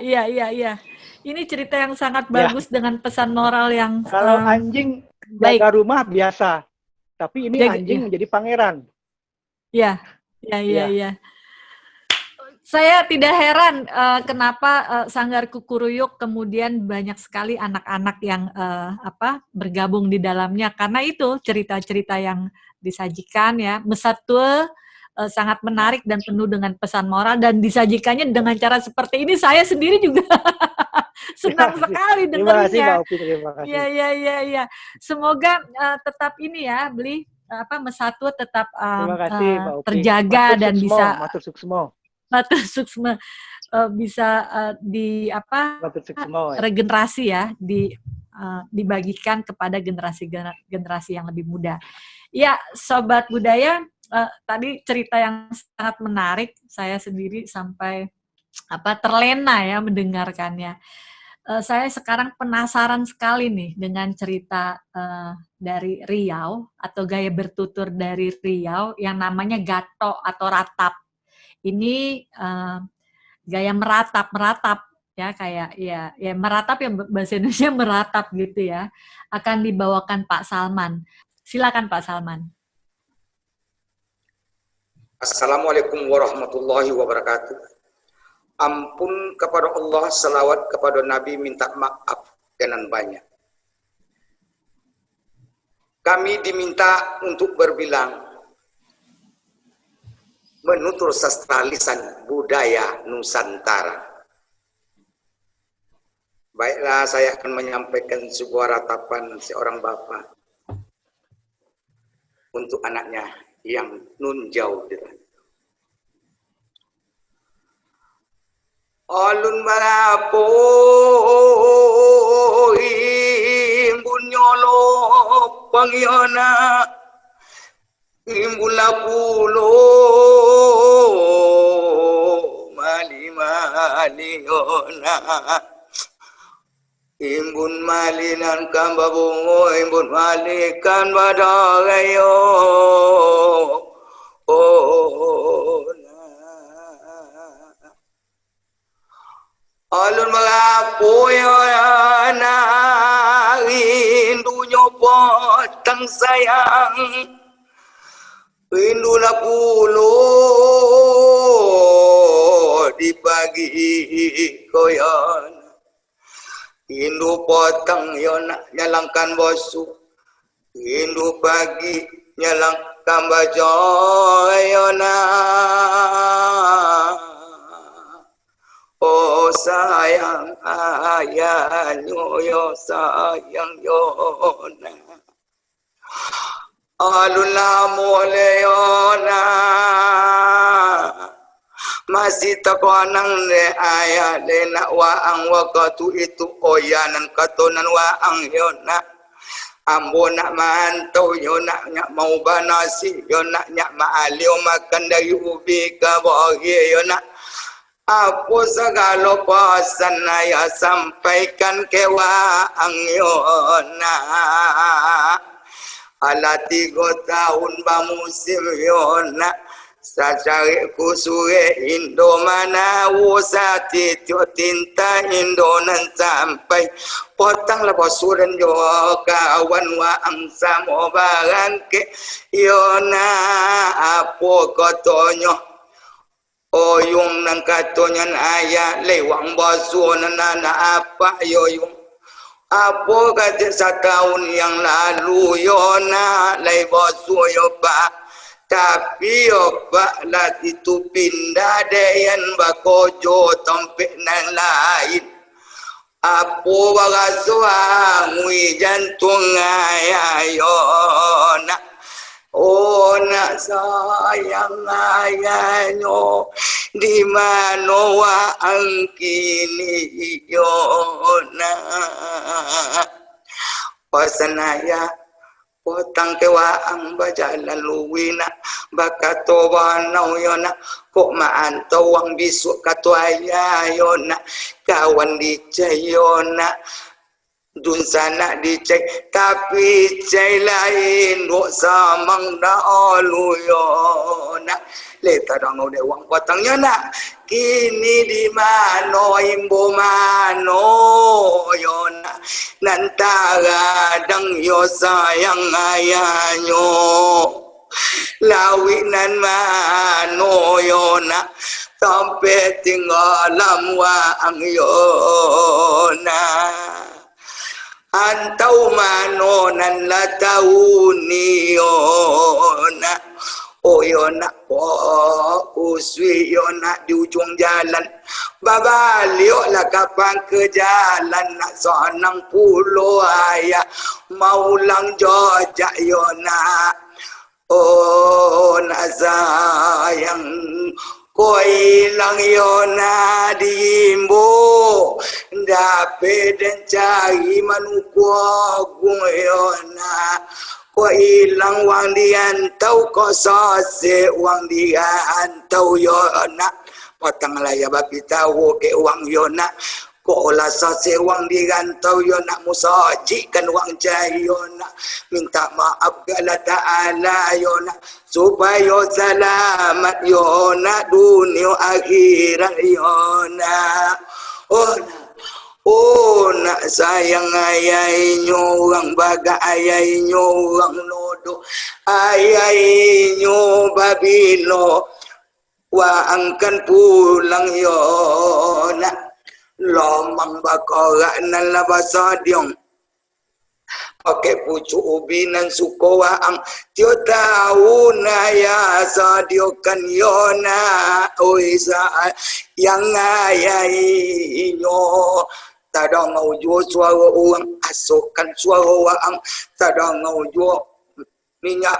Ini cerita yang sangat bagus dengan pesan moral yang kalau anjing jaga rumah biasa, tapi ini anjing menjadi pangeran. Iya. Saya tidak heran kenapa Sanggar Kukuruyuk kemudian banyak sekali anak-anak yang bergabung di dalamnya, karena itu cerita-cerita yang disajikan ya, Mesatul sangat menarik dan penuh dengan pesan moral, dan disajikannya dengan cara seperti ini. Saya sendiri juga senang sekali dengarnya. Terima kasih. Iya. Semoga tetap ini ya, Beli Mesatul tetap terjaga dan bisa matur suksma bisa regenerasi ya, dibagikan kepada generasi yang lebih muda. Ya, Sobat Budaya, tadi cerita yang sangat menarik. Saya sendiri sampai terlena ya mendengarkannya. Saya sekarang penasaran sekali nih dengan cerita dari Riau atau gaya bertutur dari Riau yang namanya gato atau ratap. Ini gaya meratap ya, kayak ya meratap ya, bahasa Indonesia meratap gitu ya. Akan dibawakan Pak Salman. Silakan Pak Salman. Assalamualaikum warahmatullahi wabarakatuh. Ampun kepada Allah, salawat kepada Nabi, minta maaf dengan banyak. Kami diminta untuk berbilang menutur sastra lisan budaya Nusantara. Baiklah, saya akan menyampaikan sebuah ratapan seorang bapak untuk anaknya yang nun jauh di sana. Alun balapo imbun nyolo pangiona imbun lapulo mali-maliona imbun malinan kambabungo imbun malikan badagayo alun malapuyo na rindu nyopot tang sayang rindu lapulo di pagi koyon Indu potang yona nyalangkan bosu. Indu pagi nyalangkan bajo yona. Oh sayang ayahnya yo sayang yona. Aluna moleona masih takonang le ayah le nak waang wakatu itu oyanan katonan waang yona. Ambo nak mantau yona nyak mau banasi yona nyak maalio makan dari ubi kabagi yona. Apa segala pesan ayah sampaikan ke waang yona. Ala 3 tahun bamusim yona. Sacari kusure Indo mana usati tio tinta Indo nan sampai potang la bosuran jo kawan wa angsa mo barangke yona apo kotonyo oyung nang katonyan ayah lewang bosuran nana apa yoyung apo kata 1 tahun yang lalu yona lay bosu yo pak. Tapi obat lah itu pindah dayan bakojo tompek nang lain. Apa barasuang wi jantung ayayona. Oh nak sayang ayahnya di mana waang kini yona. Pasan ayah potang kewaang bajalan luwina bakato wanau yona kok maantau wang bisuk katuaya yona kawan dicai yona dun sana dicai tapi cai lain duk samang da olu yona leta dong udah wang potang yona kini di mano imbo mano yona nantara dang yo sayang ayahnya lawinan mano yona sampai tinggalam waang yona antau mano nan la tauni yona. Oh yona uswi yona di ujung jalan babaliok lah kapan ke jalan nak sonang pulau ayah maulang jojak yona. Oh nak sayang kau hilang yona dimbo dapat dan cari manuku agung yona. Kau hilang wang diantau kau sose wang diantau yona. Potang laya babi tahu ke wang yona. Kau lah sose wang diantau yona musajikan wang cai yona. Minta maaf ke Allah Ta'ala yona supaya selamat yona dunia akhirat yona. Oh nak sayang ayahnya orang baga ayahnya orang nodo ayahnya babilo waangkan pulang yona lomang bakorak nan labasa diong pakai pucuk ubi nan suko waang tio tahu naya sadiokan yona oi sa yang ayahnya tadang ngau jual suara orang asokkan suara waang tadang ngau jual minyak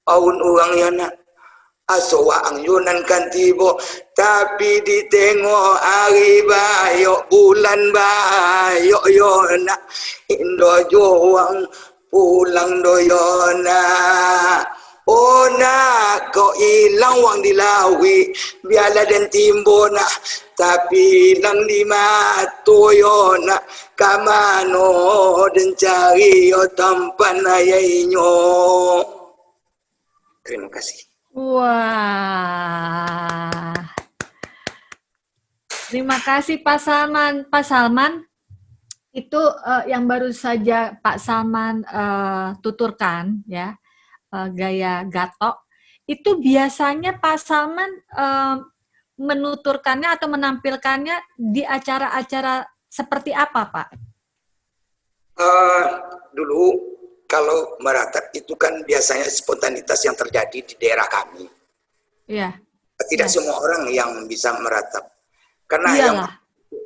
aun orang yana aso waang yunan kan tibo tapi ditengok hari bayok bulan bayok yona indo joang pulang doyona. Oh nak kau hilang wang dilawi biarlah dan timbo nak tapi hilang di matu yona kamano dan cari yo tampan ayahnya. Terima kasih. Wah, terima kasih Pak Salman. Pak Salman, itu yang baru saja Pak Salman tuturkan ya. Gaya gatok itu biasanya Pak Salman menuturkannya atau menampilkannya di acara-acara seperti apa Pak? Dulu kalau meratap itu kan biasanya spontanitas yang terjadi di daerah kami. Iya. Tidak semua orang yang bisa meratap. Karena yang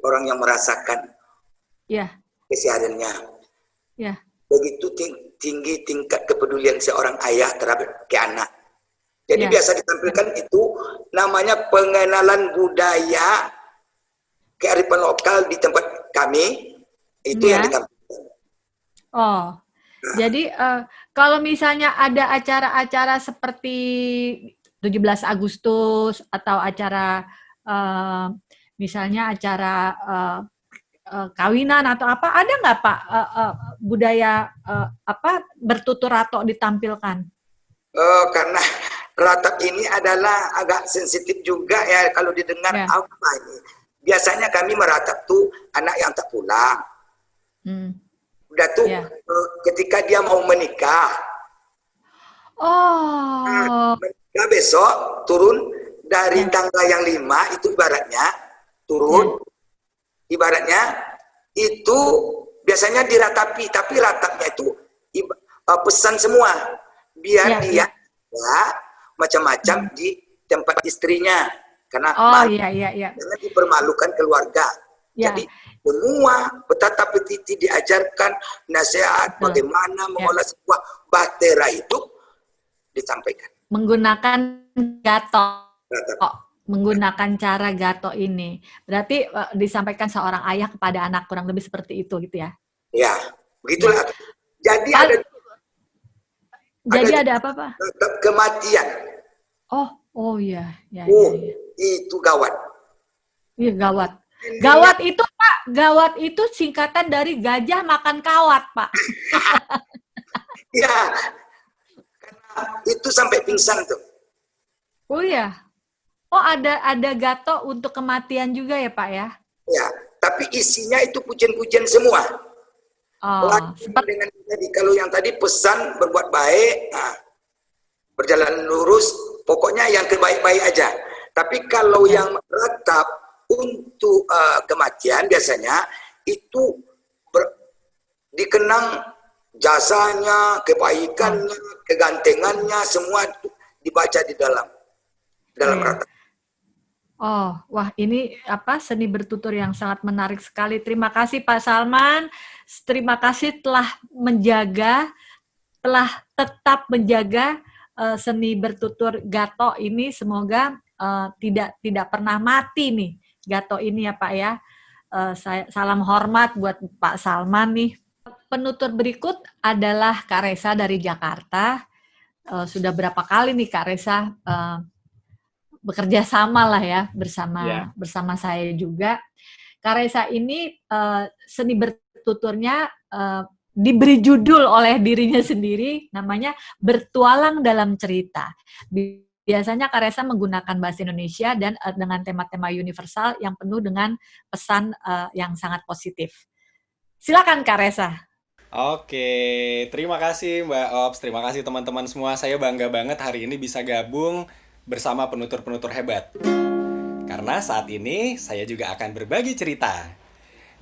orang yang merasakan kesehariannya. Iya. Begitu tinggi tingkat kepedulian seorang ayah terhadap ke anak. Jadi biasa ditampilkan itu namanya pengenalan budaya kearifan lokal di tempat kami, itu yang ditampilkan. Oh, jadi kalau misalnya ada acara-acara seperti 17 Agustus atau acara misalnya acara kawinan atau apa, ada nggak Pak budaya bertutur rato ditampilkan? Karena ratap ini adalah agak sensitif juga ya kalau didengar apa ini. Biasanya kami meratap tuh anak yang tak pulang. Udah tuh ketika dia mau menikah. Menikah besok turun dari tangga yang 5 itu ibaratnya turun. Ibaratnya itu biasanya diratapi, tapi ratapnya itu pesan semua biar dia macam-macam di tempat istrinya karena jangan dipermalukan keluarga. Jadi semua petata petiti diajarkan nasihat bagaimana mengolah sebuah bahtera itu disampaikan. Menggunakan gato. Menggunakan cara gato ini. Berarti disampaikan seorang ayah kepada anak, kurang lebih seperti itu gitu ya? Ya, begitulah. Jadi ada apa Pak? Kematian. Oh iya. Itu gawat. Iya gawat. Gawat itu Pak, gawat itu singkatan dari gajah makan kawat Pak. Ya, karena itu sampai pingsan tuh. Oh iya. Oh ada gato untuk kematian juga ya Pak ya? Ya, tapi isinya itu pujian-pujian semua. Dengan tadi kalau yang tadi pesan berbuat baik, berjalan lurus, pokoknya yang kebaik-baik aja. Tapi kalau yang meratap untuk kematian biasanya itu dikenang jasanya, kebaikannya, kegantengannya, semua dibaca di dalam ratap. Oh, wah ini seni bertutur yang sangat menarik sekali. Terima kasih Pak Salman. Terima kasih telah tetap menjaga seni bertutur gato ini. Semoga tidak pernah mati nih gato ini ya Pak ya. Salam hormat buat Pak Salman nih. Penutur berikut adalah Kak Resa dari Jakarta. Sudah berapa kali nih Kak Resa bekerja sama lah ya bersama saya juga. Kak Resa ini seni bertuturnya diberi judul oleh dirinya sendiri, namanya Bertualang Dalam Cerita. Biasanya Kak Resa menggunakan bahasa Indonesia dan dengan tema-tema universal yang penuh dengan pesan yang sangat positif. Silakan Kak Resa. Oke, terima kasih Mbak Ops, terima kasih teman-teman semua. Saya bangga banget hari ini bisa gabung bersama penutur-penutur hebat. Karena saat ini saya juga akan berbagi cerita.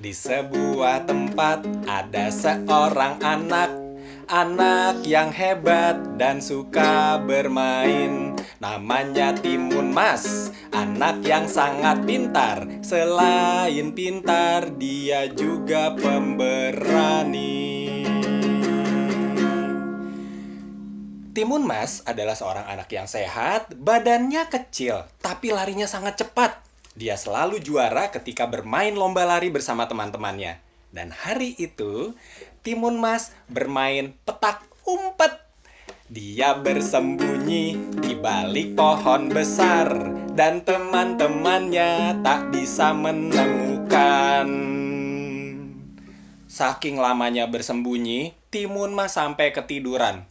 Di sebuah tempat ada seorang anak yang hebat dan suka bermain. Namanya Timun Mas, anak yang sangat pintar. Selain pintar, dia juga pemberani. Timun Mas adalah seorang anak yang sehat, badannya kecil, tapi larinya sangat cepat. Dia selalu juara ketika bermain lomba lari bersama teman-temannya. Dan hari itu, Timun Mas bermain petak umpet. Dia bersembunyi di balik pohon besar, dan teman-temannya tak bisa menemukan. Saking lamanya bersembunyi, Timun Mas sampai ketiduran.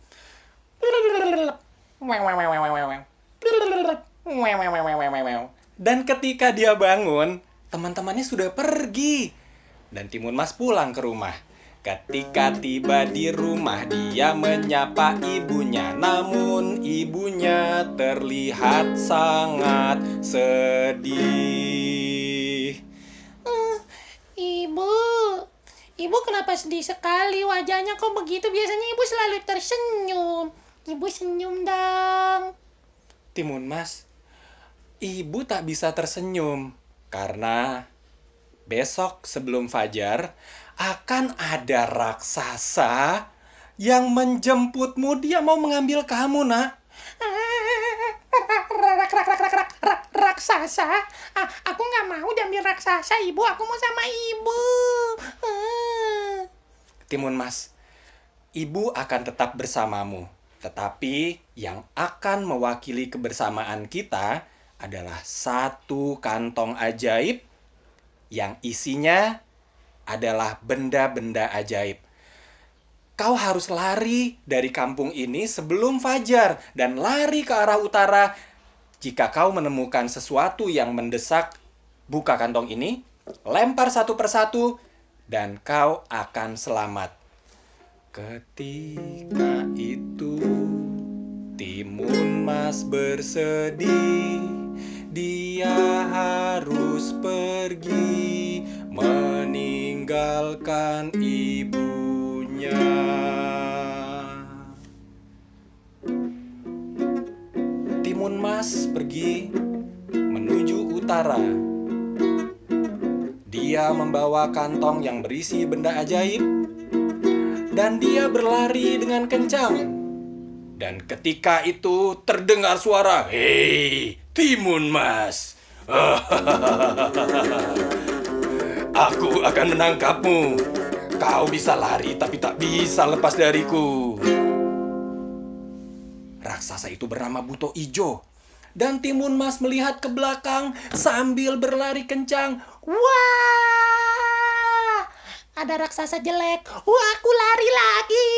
Dan ketika dia bangun, teman-temannya sudah pergi. Dan Timun Mas pulang ke rumah. Ketika tiba di rumah, dia menyapa ibunya. Namun ibunya terlihat sangat sedih. Ibu kenapa sedih sekali? Wajahnya kok begitu? Biasanya ibu selalu tersenyum. Ibu senyum dong. Timun Mas, ibu tak bisa tersenyum karena besok sebelum fajar akan ada raksasa yang menjemputmu. Dia mau mengambil kamu, nak. Raksasa? Aku nggak mau diambil raksasa, ibu. Aku mau sama ibu. Timun Mas, ibu akan tetap bersamamu. Tetapi yang akan mewakili kebersamaan kita adalah satu kantong ajaib yang isinya adalah benda-benda ajaib. Kau harus lari dari kampung ini sebelum fajar dan lari ke arah utara. Jika kau menemukan sesuatu yang mendesak, buka kantong ini, lempar satu persatu, dan kau akan selamat. Ketika itu, Timun Mas bersedih. Dia harus pergi meninggalkan ibunya. Timun Mas pergi menuju utara. Dia membawa kantong yang berisi benda ajaib dan dia berlari dengan kencang. Dan ketika itu terdengar suara, "Hei, Timun Mas, aku akan menangkapmu. Kau bisa lari tapi tak bisa lepas dariku." Raksasa itu bernama Buto Ijo. Dan Timun Mas melihat ke belakang sambil berlari kencang. Wah, ada raksasa jelek. Wah, aku lari lagi.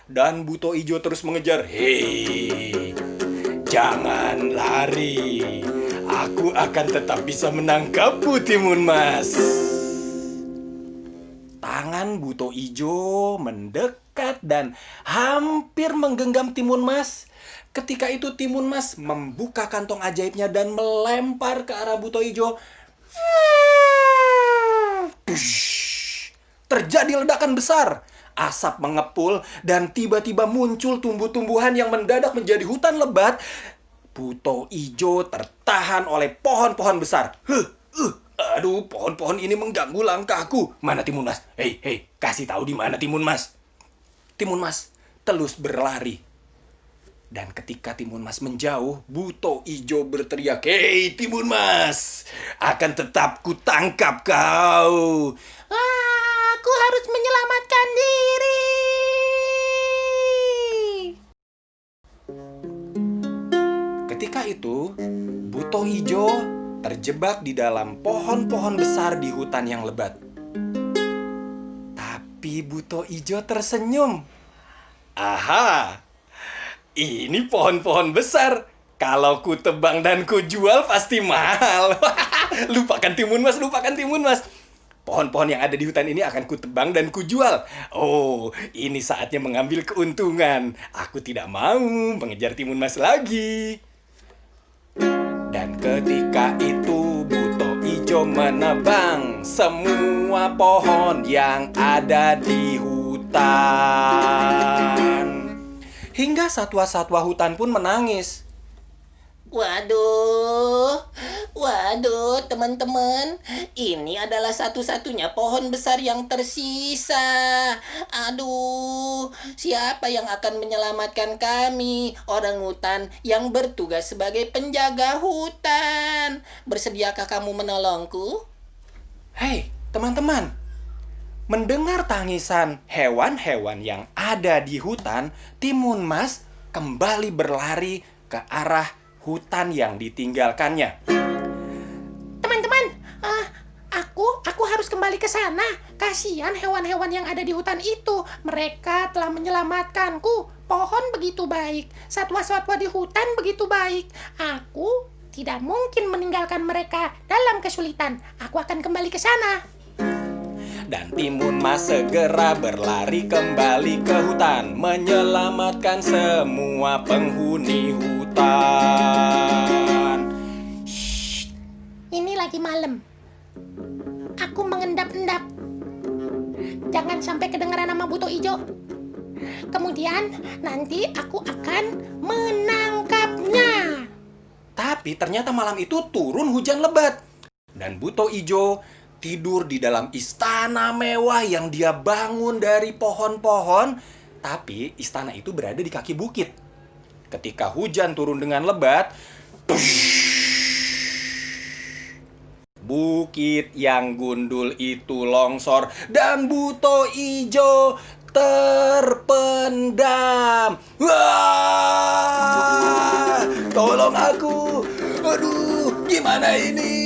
Dan Buto Ijo terus mengejar. "Hei, jangan lari. Aku akan tetap bisa menangkapmu, Timun Mas." Tangan Buto Ijo mendekat dan hampir menggenggam Timun Mas. Ketika itu Timun Mas membuka kantong ajaibnya dan melempar ke arah Buto Ijo. Terjadi ledakan besar. Asap mengepul dan tiba-tiba muncul tumbuh-tumbuhan yang mendadak menjadi hutan lebat. Buto Ijo tertahan oleh pohon-pohon besar. Aduh, pohon-pohon ini mengganggu langkahku. Mana Timun Mas? Hei, kasih tahu di mana Timun Mas. Timun Mas terus berlari. Dan ketika Timun Mas menjauh, Buto Ijo berteriak, "Hei Timun Mas, akan tetap kutangkap kau." Aku harus menyelamatkan diri. Ketika itu, Buto Ijo terjebak di dalam pohon-pohon besar di hutan yang lebat. Tapi Buto Ijo tersenyum. Aha! Ini pohon-pohon besar. Kalau ku tebang dan ku jual pasti mahal. Lupakan Timun Mas, lupakan Timun Mas. Pohon-pohon yang ada di hutan ini akan ku tebang dan ku jual. Oh, ini saatnya mengambil keuntungan. Aku tidak mau mengejar Timun Mas lagi. Dan ketika itu Buto Ijo menebang semua pohon yang ada di hutan. Hingga satwa-satwa hutan pun menangis. Waduh, teman-teman, ini adalah satu-satunya pohon besar yang tersisa. Aduh, siapa yang akan menyelamatkan kami, orang hutan yang bertugas sebagai penjaga hutan? Bersediakah kamu menolongku? Hei, teman-teman, mendengar tangisan hewan-hewan yang ada di hutan, Timun Mas kembali berlari ke arah hutan yang ditinggalkannya. Teman-teman, aku harus kembali ke sana. Kasihan hewan-hewan yang ada di hutan itu. Mereka telah menyelamatkanku. Pohon begitu baik, satwa-satwa di hutan begitu baik. Aku tidak mungkin meninggalkan mereka dalam kesulitan. Aku akan kembali ke sana. Dan Timun Mas segera berlari kembali ke hutan, menyelamatkan semua penghuni hutan. Shh, ini lagi malam. Aku mengendap-endap. Jangan sampai kedengaran nama buto ijo. Kemudian nanti aku akan menangkapnya. Tapi ternyata malam itu turun hujan lebat. Dan buto ijo tidur di dalam istana mewah yang dia bangun dari pohon-pohon. Tapi istana itu berada di kaki bukit. Ketika hujan turun dengan lebat, bukit yang gundul itu longsor dan buto ijo terpendam. Wah! Tolong aku. Aduh, gimana ini?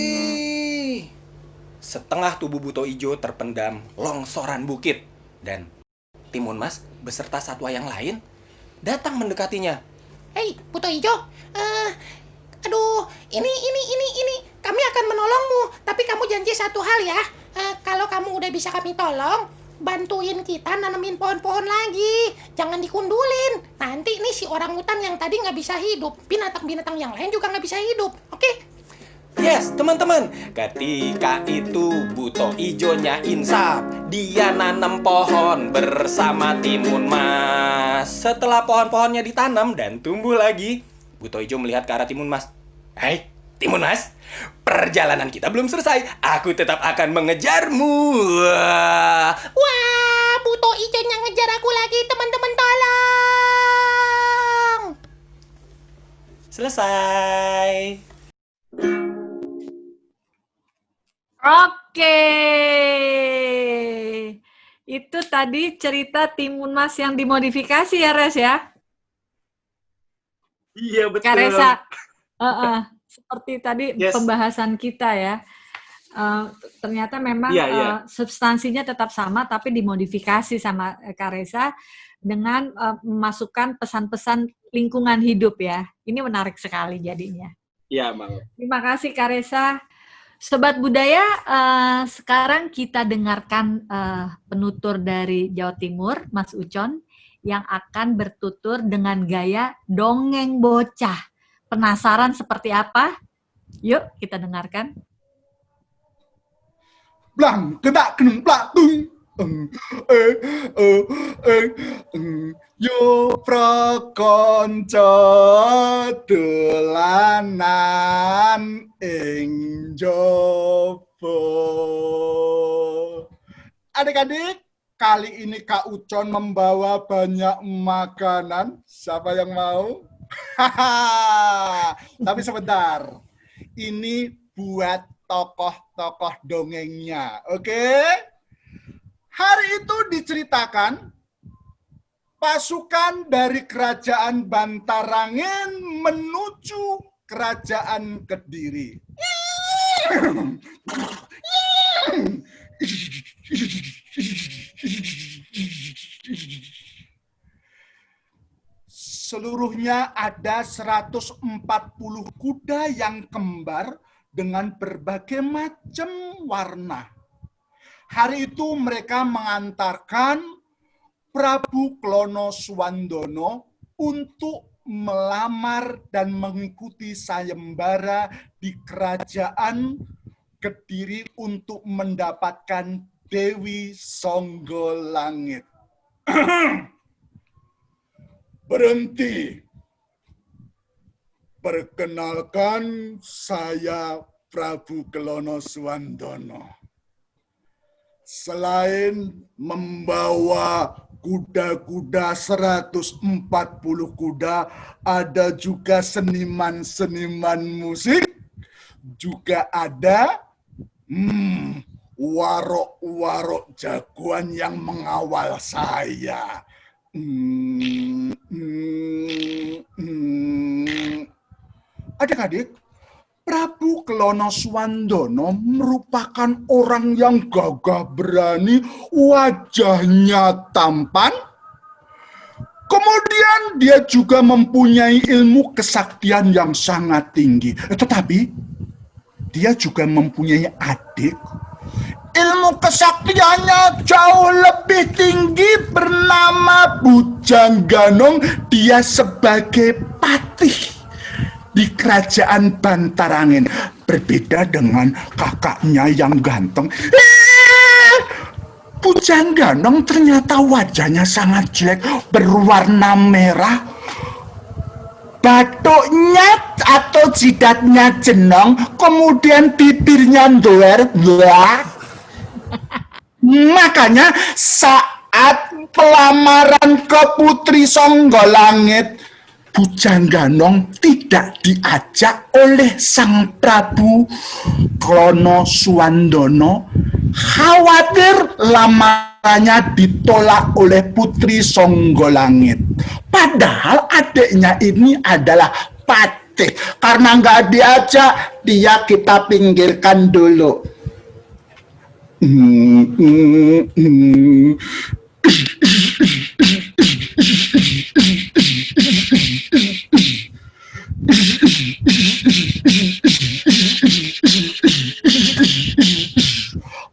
Setengah tubuh buto ijo terpendam longsoran bukit. Dan Timun Mas beserta satwa yang lain datang mendekatinya. Hei, buto ijo. Aduh, ini. Kami akan menolongmu. Tapi kamu janji satu hal ya. Kalau kamu udah bisa kami tolong, bantuin kita nanemin pohon-pohon lagi. Jangan dikundulin. Nanti nih si orangutan yang tadi nggak bisa hidup, binatang-binatang yang lain juga nggak bisa hidup. Oke? Yes, teman-teman. Ketika itu buto ijonya insaf. Dia nanam pohon bersama Timun Mas. Setelah pohon-pohonnya ditanam dan tumbuh lagi, buto ijo melihat ke arah Timun Mas. Hai, Timun Mas. Perjalanan kita belum selesai. Aku tetap akan mengejarmu. Wah, buto ijonya ngejar aku lagi, teman-teman, tolong. Selesai. Oke. Itu tadi cerita Timun Mas yang dimodifikasi ya, Res ya? Iya, betul. Kak Resa, seperti tadi pembahasan kita ya. Ternyata memang substansinya tetap sama, tapi dimodifikasi sama Kak Resa dengan memasukkan pesan-pesan lingkungan hidup ya. Ini menarik sekali jadinya. Iya, Bang. Terima kasih Kak Resa. Sobat Budaya, sekarang kita dengarkan penutur dari Jawa Timur, Mas Ucon, yang akan bertutur dengan gaya dongeng bocah. Penasaran seperti apa? Yuk kita dengarkan. Blang, kedak kenung platung. Yo prakonco dolanan ing jopo. Adik-adik, kali ini Kak Ucon membawa banyak makanan. Siapa yang mau? Tapi sebentar. Ini buat tokoh-tokoh dongengnya, oke? Hari itu diceritakan pasukan dari kerajaan Bantarangin menuju kerajaan Kediri. Seluruhnya ada 140 kuda yang kembar dengan berbagai macam warna. Hari itu mereka mengantarkan Prabu Klono Suwandono untuk melamar dan mengikuti sayembara di kerajaan Kediri untuk mendapatkan Dewi Songgolangit. Berhenti. Perkenalkan, saya Prabu Klono Suwandono. Selain membawa kuda-kuda 140 kuda, ada juga seniman-seniman musik, juga ada warok-warok jagoan yang mengawal saya. Adik-adik, Prabu Klono Suwandono merupakan orang yang gagah berani, wajahnya tampan. Kemudian dia juga mempunyai ilmu kesaktian yang sangat tinggi. Tetapi dia juga mempunyai adik. Ilmu kesaktiannya jauh lebih tinggi, bernama Bujangganong. Dia sebagai patih di kerajaan Bantarangin. Berbeda dengan kakaknya yang ganteng. Pujangganong ternyata wajahnya sangat jelek, berwarna merah. Batuknya atau jidatnya jenong, kemudian bibirnya ndoer. Makanya saat pelamaran ke Putri Songgolangit, Pujangganong tidak diajak oleh Sang Prabu Klono Suwandono, khawatir lamarannya ditolak oleh Putri Songgolangit. Padahal adiknya ini adalah Patih. Karena nggak diajak, dia kita pinggirkan dulu.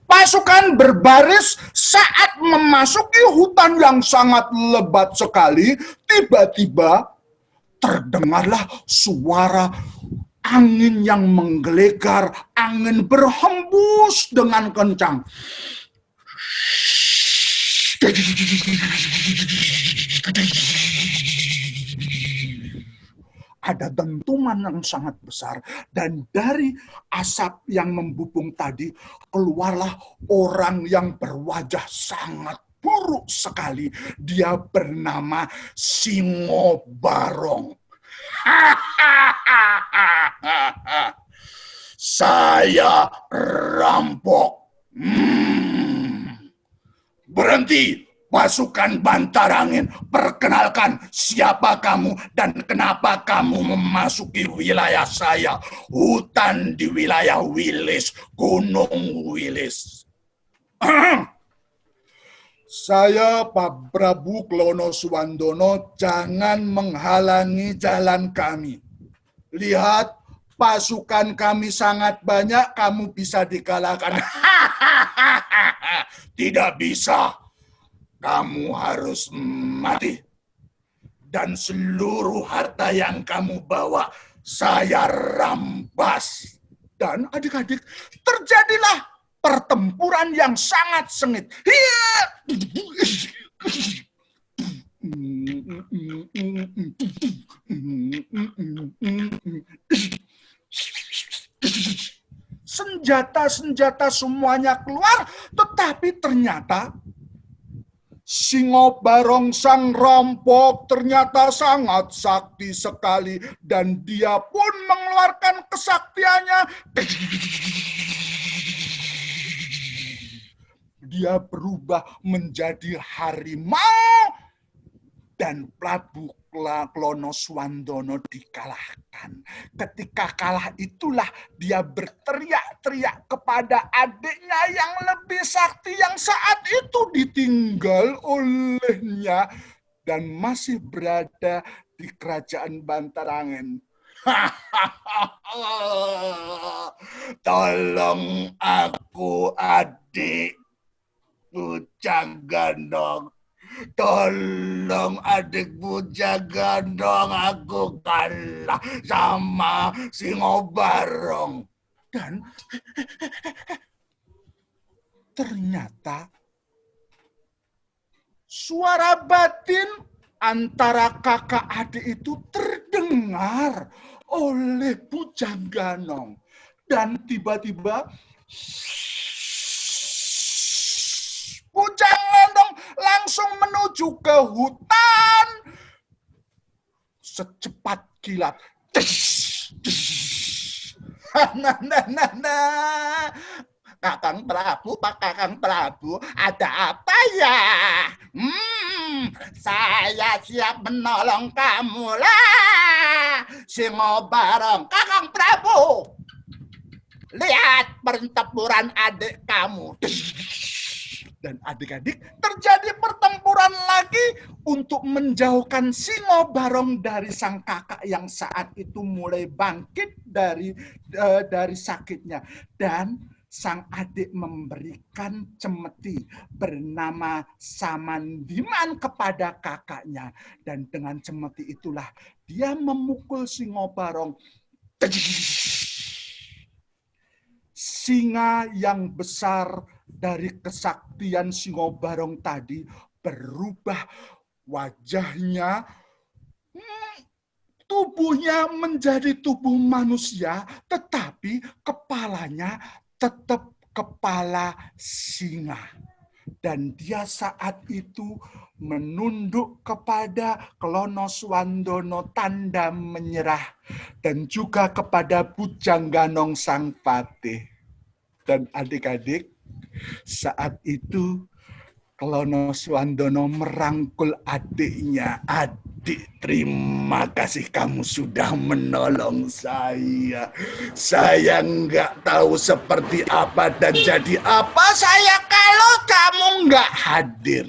Pasukan berbaris saat memasuki hutan yang sangat lebat sekali. Tiba-tiba terdengarlah suara angin yang menggelegar, angin berhembus dengan kencang. Ada dentuman yang sangat besar, dan dari asap yang membubung tadi keluarlah orang yang berwajah sangat buruk sekali. Dia bernama Singobarong. Saya rampok. Berhenti, pasukan Bantarangin. Perkenalkan siapa kamu dan kenapa kamu memasuki wilayah saya. Hutan di wilayah Wilis, Gunung Wilis. Saya Pak Prabu Klono Suwandono, jangan menghalangi jalan kami. Lihat, pasukan kami sangat banyak, kamu bisa dikalahkan. Tidak bisa. Kamu harus mati. Dan seluruh harta yang kamu bawa, saya rampas. Dan adik-adik, terjadilah pertempuran yang sangat sengit. Senjata-senjata semuanya keluar, tetapi ternyata Singobarong sang rampok ternyata sangat sakti sekali, dan dia pun mengeluarkan kesaktiannya. Dia berubah menjadi harimau, dan Prabu Klono Suwandono dikalahkan. Ketika kalah itulah dia berteriak-teriak kepada adiknya yang lebih sakti yang saat itu ditinggal olehnya dan masih berada di kerajaan Bantarangin. Tolong aku, adik Pujangganong. Tolong adik Pujangganong, aku kalah sama Singobarong. Dan ternyata suara batin antara kakak adik itu terdengar oleh Pujangganong. Dan tiba-tiba Pujangganong langsung menuju ke hutan secepat kilat. Kakang Prabu, Pak Kakang Prabu, ada apa ya? Saya siap menolong kamu lah, Singobarong. Kakang Prabu, lihat pertempuran adik kamu. Dan adik-adik, terjadi pertempuran lagi untuk menjauhkan Singobarong dari sang kakak yang saat itu mulai bangkit dari sakitnya. Dan sang adik memberikan cemeti bernama Samandiman kepada kakaknya. Dan dengan cemeti itulah dia memukul Singobarong. Singa yang besar dari kesaktian Singo Barong tadi berubah wajahnya, tubuhnya menjadi tubuh manusia, tetapi kepalanya tetap kepala singa. Dan dia saat itu menunduk kepada Klono Swandono tanda menyerah, dan juga kepada Bujangganong sang patih. Dan adik-adik, saat itu Klono Swandono merangkul adiknya. Adik, terima kasih kamu sudah menolong saya. Saya nggak tahu seperti apa dan jadi apa saya kalau kamu nggak hadir.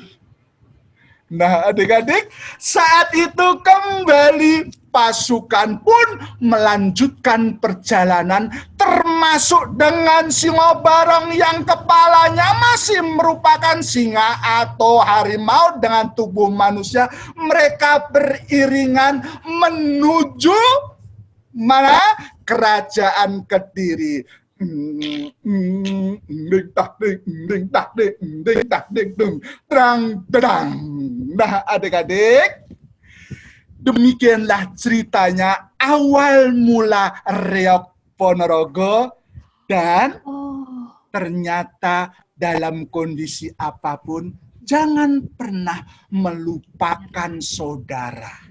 Nah, adik-adik, saat itu kembali pasukan pun melanjutkan perjalanan, termasuk dengan Singo Barong yang kepalanya masih merupakan singa atau harimau dengan tubuh manusia. Mereka beriringan menuju mana? Kerajaan Kediri. Nah, adik-adik, demikianlah ceritanya awal mula Reog Ponorogo, dan ternyata dalam kondisi apapun jangan pernah melupakan saudara.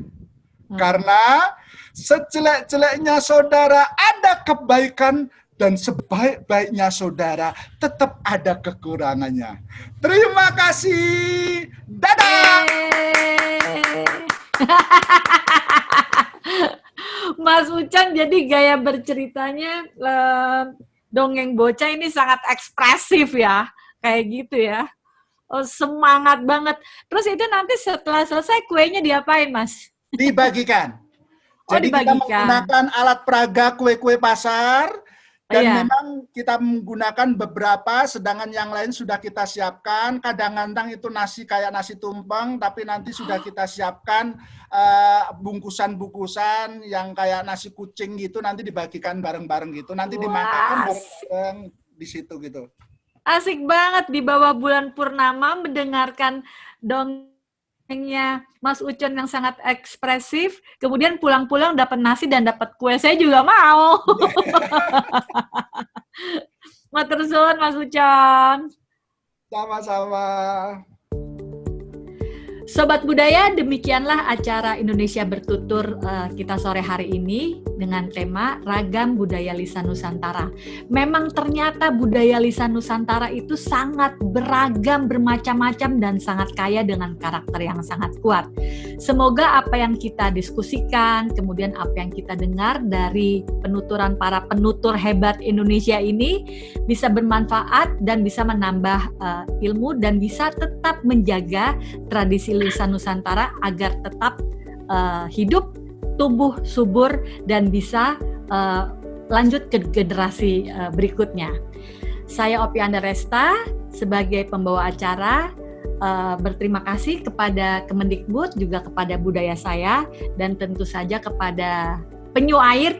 Karena sejelek-jeleknya saudara ada kebaikan, dan sebaik-baiknya saudara tetap ada kekurangannya. Terima kasih. Dadah. Mas Ucan jadi gaya berceritanya dongeng bocah ini sangat ekspresif ya. Kayak gitu ya. Oh, semangat banget. Terus itu nanti setelah selesai kuenya diapain, Mas? Dibagikan. Jadi kita menggunakan alat peraga kue-kue pasar. Dan memang kita menggunakan beberapa, sedangkan yang lain sudah kita siapkan. Kadang-kadang itu nasi kayak nasi tumpeng, tapi nanti sudah kita siapkan bungkusan-bungkusan yang kayak nasi kucing gitu, nanti dibagikan bareng-bareng gitu. Nanti dimakan bareng-bareng di situ gitu. Asik banget di bawah bulan purnama mendengarkan dongengnya Mas Ucon yang sangat ekspresif, kemudian pulang-pulang dapat nasi dan dapat kue, saya juga mau. Matur suwun Mas Ucon. Sama-sama. Sobat Budaya, demikianlah acara Indonesia Bertutur kita sore hari ini dengan tema Ragam Budaya Lisan Nusantara. Memang ternyata budaya lisan Nusantara itu sangat beragam, bermacam-macam, dan sangat kaya dengan karakter yang sangat kuat. Semoga apa yang kita diskusikan, kemudian apa yang kita dengar dari penuturan para penutur hebat Indonesia ini bisa bermanfaat dan bisa menambah ilmu dan bisa tetap menjaga tradisi lisan Nusantara agar tetap hidup, tumbuh, subur, dan bisa lanjut ke generasi berikutnya. Saya Opi Andaresta sebagai pembawa acara berterima kasih kepada Kemendikbud, juga kepada budaya saya, dan tentu saja kepada penyair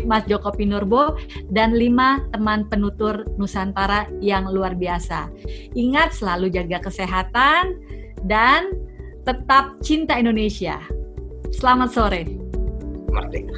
Mas Joko Pinurbo dan 5 teman penutur Nusantara yang luar biasa. Ingat selalu jaga kesehatan dan tetap cinta Indonesia. Selamat sore. Merdeka.